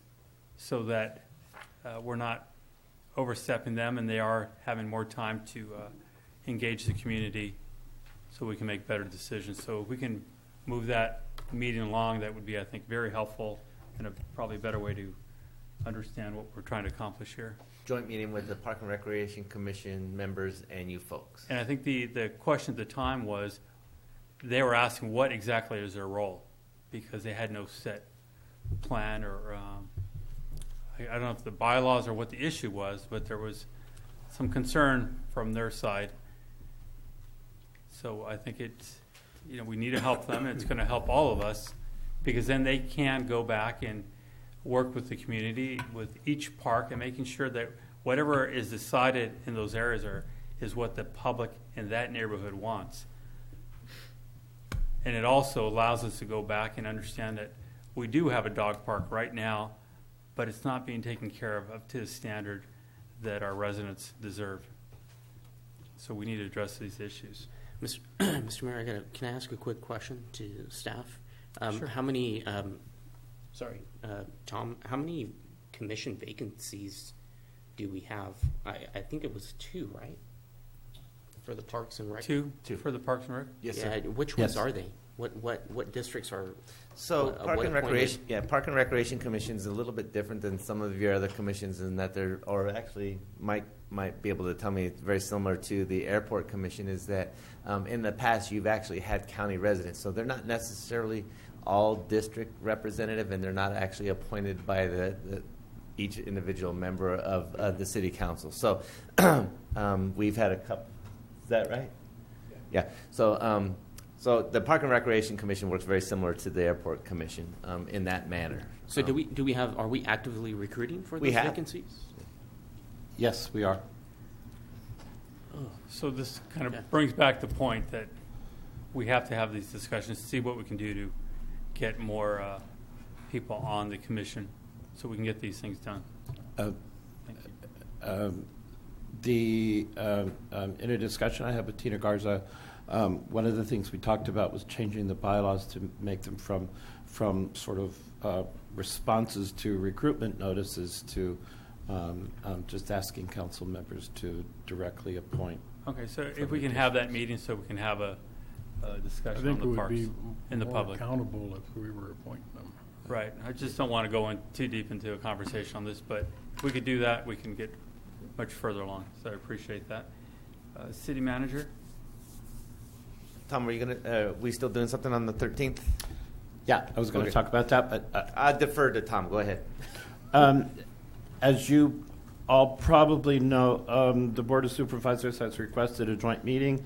so that we're not overstepping them, and they are having more time to engage the community, so we can make better decisions. So if we can move that meeting along, that would be, I think, very helpful and probably a better way to understand what we're trying to accomplish here. Joint meeting with the Park and Recreation Commission members and you folks. And I think the question at the time was, they were asking what exactly is their role, because they had no set plan, or I don't know if the bylaws or what the issue was, but there was some concern from their side. So I think we need to help them, and it's going to help all of us, because then they can go back and work with the community, with each park, and making sure that whatever is decided in those areas is what the public in that neighborhood wants. And it also allows us to go back and understand that we do have a dog park right now, but it's not being taken care of up to the standard that our residents deserve. So we need to address these issues. Mr. Mayor, can I ask a quick question to staff? Sure. How many, Tom, how many commission vacancies do we have? I think it was 2, right? For the Parks and Rec? Two for the Parks and Rec? Yes, yeah, sir. which ones are they? What districts are? So Park and Recreation Commission is a little bit different than some of your other commissions in that Mike might be able to tell me, it's very similar to the Airport Commission, is that in the past you've actually had county residents, so they're not necessarily all district representative, and they're not actually appointed by each individual member of the city council. So we've had a couple. Is that right? Yeah. So the Park and Recreation Commission works very similar to the Airport Commission in that manner. So are we actively recruiting for those vacancies? Yes, we are. So this kind of brings back the point that we have to have these discussions, see what we can do to get more people on the commission so we can get these things done. In a discussion I had with Tina Garza, one of the things we talked about was changing the bylaws to make them from sort of responses to recruitment notices to just asking council members to directly appoint. Okay, so if we can have that meeting so we can have a discussion on the parks in the public. Accountable if we were appointing them. Right. I just don't want to go in too deep into a conversation on this, but if we could do that, we can get much further along. So I appreciate that. City Manager? Tom, we still doing something on the 13th? Yeah, I was going to talk about that, but I defer to Tom. Go ahead. As you all probably know, the Board of Supervisors has requested a joint meeting,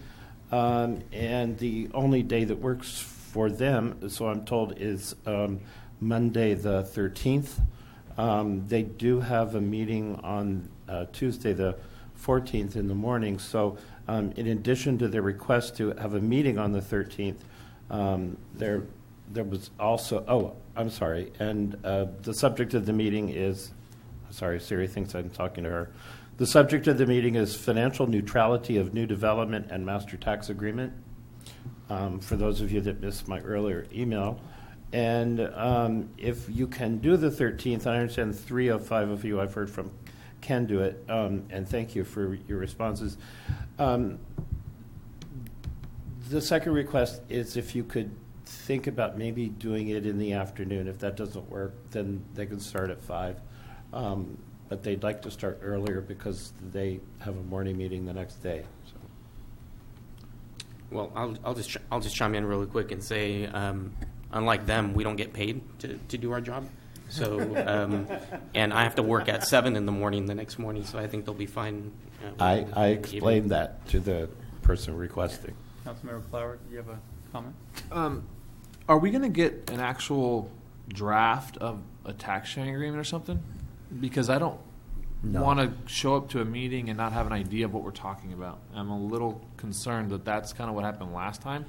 and the only day that works for them, so I'm told, is Monday the 13th. They do have a meeting on Tuesday the 14th in the morning, so in addition to their request to have a meeting on the 13th, there was also, I'm sorry, and the subject of the meeting is, sorry, Siri thinks I'm talking to her. The subject of the meeting is financial neutrality of new development and master tax agreement, for those of you that missed my earlier email. And if you can do the 13th, I understand 3 of 5 of you I've heard from can do it, and thank you for your responses. The second request is if you could think about maybe doing it in the afternoon. If that doesn't work, then they can start at 5. But they'd like to start earlier because they have a morning meeting the next day. So. Well, I'll just chime in really quick and say, unlike them, we don't get paid to do our job. So, and I have to work at 7 in the morning the next morning, so I think they'll be fine. I explained that to the person requesting. Councilmember Flower, do you have a comment? Are we going to get an actual draft of a tax sharing agreement or something? Because I don't want to show up to a meeting and not have an idea of what we're talking about. I'm a little concerned that that's kind of what happened last time.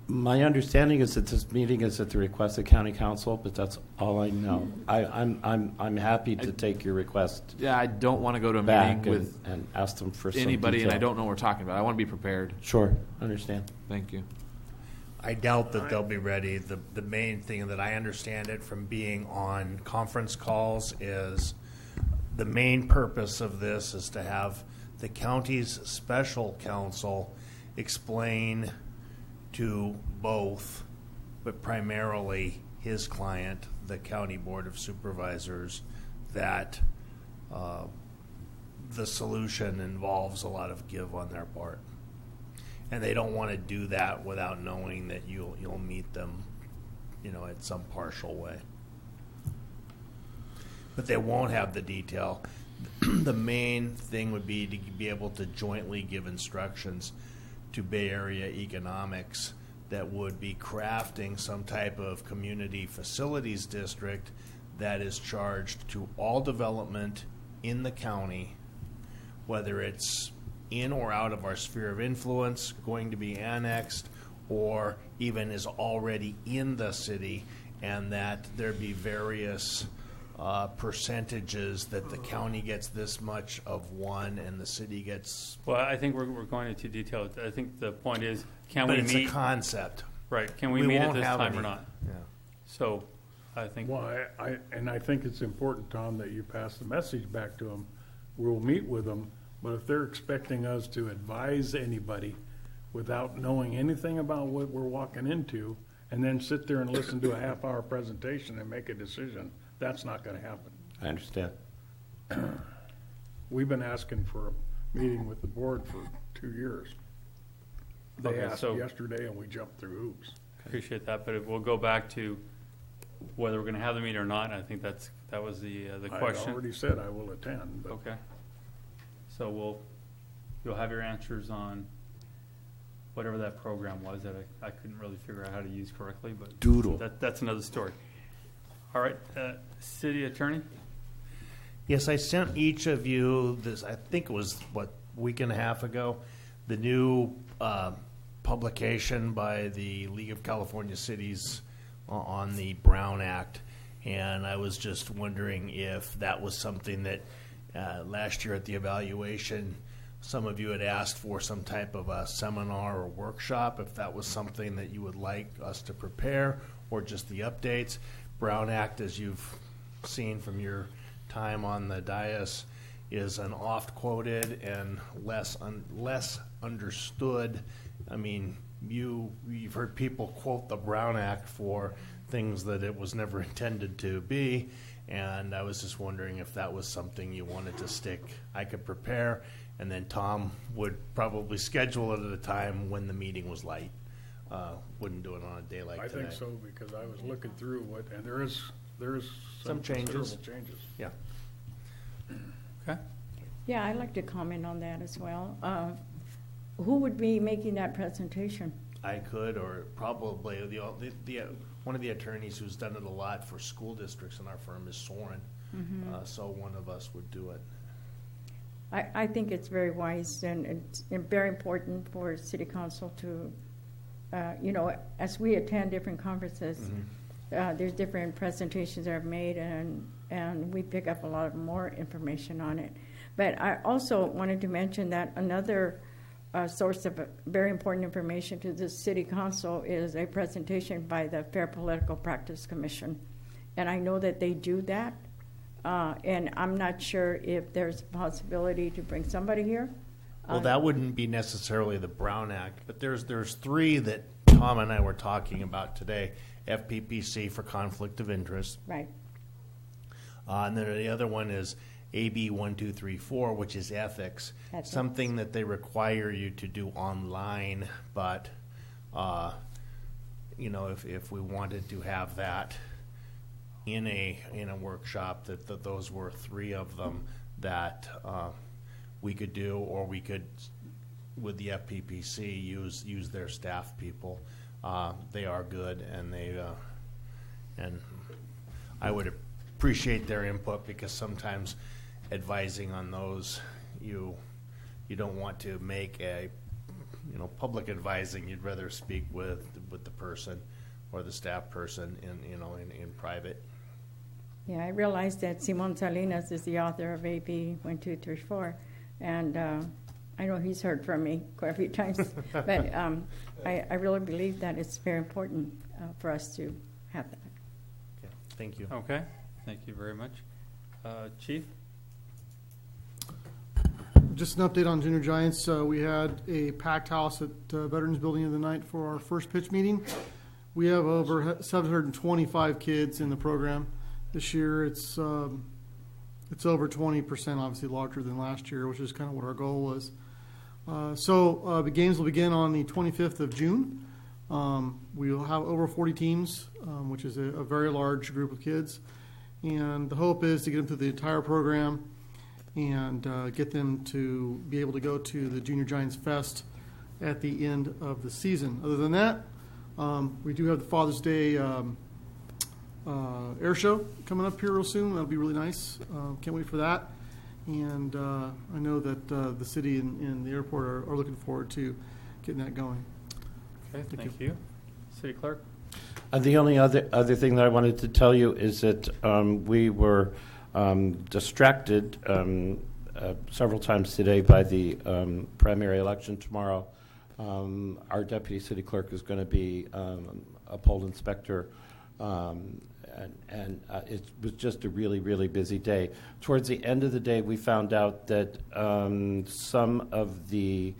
My understanding is that this meeting is at the request of county council, but that's all I know. I'm happy to take your request Yeah, I don't want to go to a back meeting with and ask them for some anybody, and I detail. don't know what we're talking about. I want to be prepared. Sure, understand. Thank you. I doubt that they'll be ready. The main thing that I understand it from being on conference calls is the main purpose of this is to have the county's special counsel explain to both, but primarily his client, the County Board of Supervisors, that the solution involves a lot of give on their part. And they don't want to do that without knowing that you'll meet them, at some partial way. But they won't have the detail. The main thing would be to be able to jointly give instructions to Bay Area Economics that would be crafting some type of community facilities district that is charged to all development in the county, whether it's in or out of our sphere of influence, going to be annexed, or even is already in the city, and that there be various percentages that the county gets this much of one and the city gets. Well, I think we're going into detail. I think the point is, can But we it's meet? a concept. Right. Can we We meet at won't this have time any. or not? Yeah. So, I think. Well, I think it's important, Tom, that you pass the message back to them. We'll meet with them, but if they're expecting us to advise anybody without knowing anything about what we're walking into, and then sit there and listen to a half-hour presentation and make a decision, that's not going to happen. I understand. We've been asking for a meeting with the board for 2 years. They Okay, asked so- yesterday, and we jumped through hoops. Appreciate that, but we'll go back to whether we're going to have the meeting or not. I think that was the question. I already said I will attend, but Okay. So you'll have your answers on whatever that program was that I couldn't really figure out how to use correctly, but Doodle. That's another story. All right, City Attorney. Yes, I sent each of you this, I think it was, week and a half ago, the new publication by the League of California Cities on the Brown Act. And I was just wondering if that was something that last year at the evaluation, some of you had asked for some type of a seminar or workshop, if that was something that you would like us to prepare, or just the updates. Brown Act, as you've seen from your time on the dais, is an oft-quoted and less understood. I mean, you've heard people quote the Brown Act for things that it was never intended to be, and I was just wondering if that was something you wanted to stick. I could prepare, and then Tom would probably schedule it at a time when the meeting was light. Wouldn't do it on a day like I today. think so, because I was looking through and there is Some changes. considerable changes. Yeah. Okay. Yeah, I'd like to comment on that as well. Who would be making that presentation? I could, or probably one of the attorneys who's done it a lot for school districts in our firm is Soren. So one of us would do it. I think it's very wise and it's very important for City Council to, as we attend different conferences, there's different presentations that are made and we pick up a lot more information on it. But I also wanted to mention that another source of very important information to the City Council is a presentation by the Fair Political Practice Commission. And I know that they do that. And I'm not sure if there's a possibility to bring somebody here. Well, that wouldn't be necessarily the Brown Act, but there's three that Tom and I were talking about today. FPPC for conflict of interest. Right. And then the other one is AB 1234, which is ethics. Something that they require you to do online, but if we wanted to have that in a workshop, that those were three of them that we could do, or we could, with the FPPC, use their staff people. They are good, and and I would appreciate their input, because sometimes advising on those, you don't want to make a public advising, you'd rather speak with the person or the staff person in private. Yeah, I realized that Simon Salinas is the author of AB 1234, and I know he's heard from me quite a few times, but I really believe that it's very important for us to have that. Okay, thank you. Okay, thank you very much. Chief? Just an update on Junior Giants. We had a packed house at Veterans Building the night for our first pitch meeting. We have over 725 kids in the program. This year it's over 20%, obviously larger than last year, which is kind of what our goal was. So the games will begin on the 25th of June. We will have over 40 teams, which is a very large group of kids. And the hope is to get them through the entire program and get them to be able to go to the Junior Giants Fest at the end of the season. Other than that, we do have the Father's Day air show coming up here real soon. That'll be really nice. Can't wait for that. And I know that the city and the airport are looking forward to getting that going. Okay, thank you. City Clerk? The only other thing that I wanted to tell you is that we were distracted several times today by the primary election tomorrow. Our deputy city clerk is going to be a poll inspector, and it was just a really, really busy day. Towards the end of the day, we found out that some of the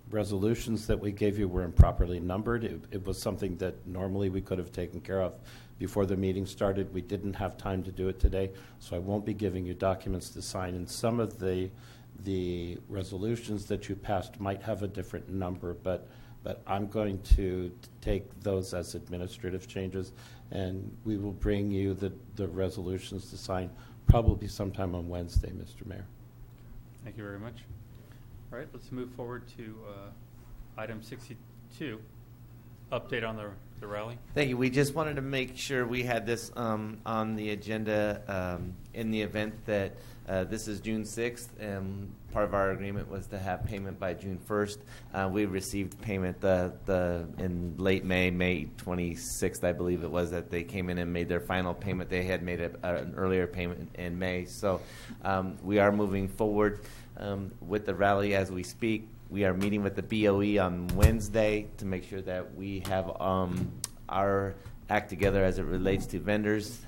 resolutions that we gave you were improperly numbered. It was something that normally we could have taken care of before the meeting started. We didn't have time to do it today, so I won't be giving you documents to sign. And some of the resolutions that you passed might have a different number, but I'm going to take those as administrative changes, and we will bring you the resolutions to sign probably sometime on Wednesday, Mr. Mayor. Thank you very much. All right, let's move forward to item 62, update on the rally. Thank you. We just wanted to make sure we had this on the agenda in the event that this is June 6th, and part of our agreement was to have payment by June 1st. We received payment in late May 26th, I believe it was, that they came in and made their final payment. They had made an earlier payment in May. So we are moving forward with the rally as we speak. We are meeting with the BOE on Wednesday to make sure that we have our act together as it relates to vendors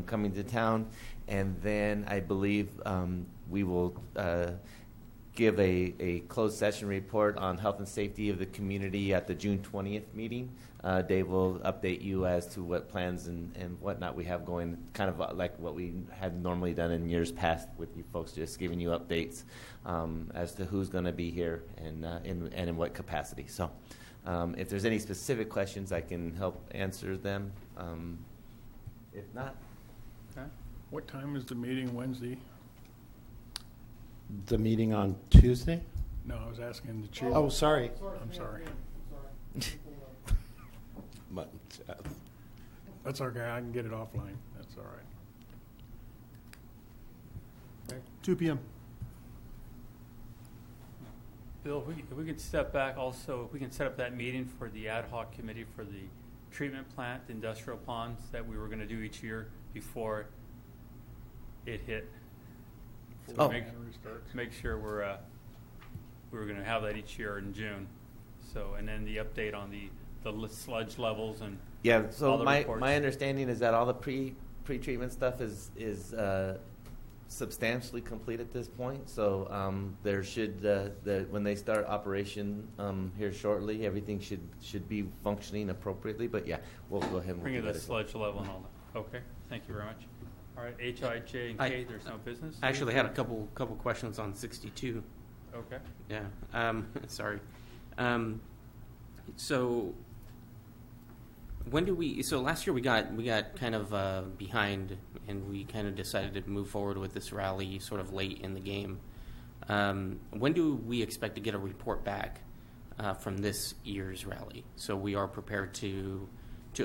coming to town. And then I believe we will give a closed session report on health and safety of the community at the June 20th meeting. Dave will update you as to what plans and whatnot we have going, kind of like what we had normally done in years past with you folks, just giving you updates as to who's going to be here and in what capacity. So if there's any specific questions, I can help answer them. If not. Okay. What time is the meeting Wednesday? The meeting on Tuesday? No, I was asking the chief. Oh, sorry. I'm sorry. But, That's okay. I can get it offline. That's all right. Okay. 2 p.m. Bill, if we could step back also, if we can set up that meeting for the ad hoc committee for the treatment plant, the industrial ponds that we were going to do each year before it hit. So make sure we were going to have that each year in June. So, and then the update on the sludge levels and so all the reports. my understanding is that all the pre-treatment stuff is substantially complete at this point. So there should when they start operation here shortly, everything should be functioning appropriately. But yeah, we'll go ahead and bring we'll in the sludge level and all that. Okay, thank you very much. All right, H, I, J, and K. There's no business. I actually had a couple questions on 62. Okay. Yeah. Sorry. So when do we? So last year we got kind of behind, and we kind of decided to move forward with this rally sort of late in the game. When do we expect to get a report back from this year's rally, so we are prepared to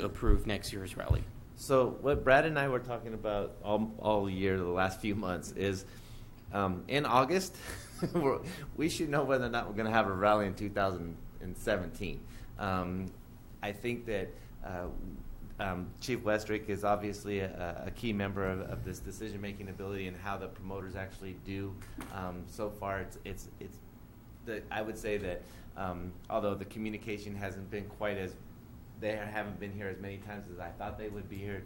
approve next year's rally? So what Brad and I were talking about all year, the last few months, is in August We should know whether or not we're going to have a rally in 2017. I think that Chief Westrick is obviously a key member of this decision-making ability and how the promoters actually do. So far, I would say that although the communication hasn't been quite as, they haven't been here as many times as I thought they would be here.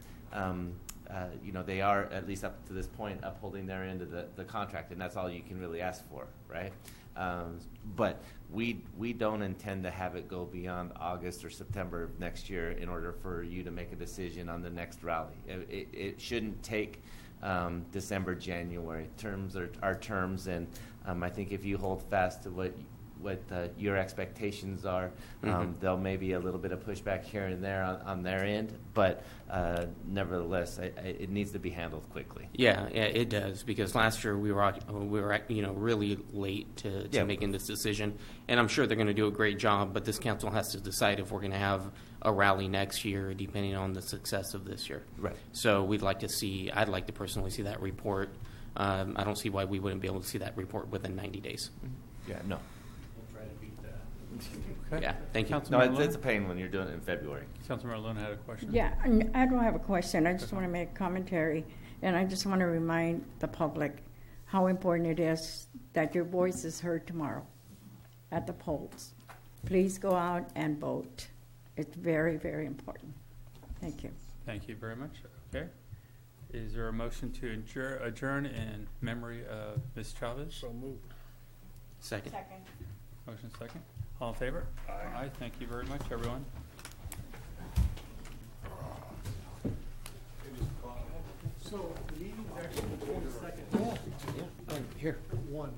They are, at least up to this point, upholding their end of the contract, and that's all you can really ask for, right? But we don't intend to have it go beyond August or September of next year in order for you to make a decision on the next rally. It shouldn't take December, January. Terms are terms, and I think if you hold fast to what your expectations are, there'll maybe a little bit of pushback here and there on their end, but nevertheless, it needs to be handled quickly. Yeah, it does, because last year we were really late to making this decision, and I'm sure they're going to do a great job. But this council has to decide if we're going to have a rally next year, depending on the success of this year. Right. So I'd like to personally see that report. I don't see why we wouldn't be able to see that report within 90 days. Yeah, no. Okay. Yeah, thank you. No, it's a pain when you're doing it in February. Councilmember Luna had a question. Yeah, I don't have a question. I just want to make a commentary, and I just want to remind the public how important it is that your voice is heard tomorrow at the polls. Please go out and vote. It's very, very important. Thank you. Thank you very much. Okay. Is there a motion to adjourn in memory of Ms. Chavez? So moved. Second. Motion second. All in favor? Aye. Thank you very much, everyone. So the meeting's actually the 22nd. Yeah. Here. 1.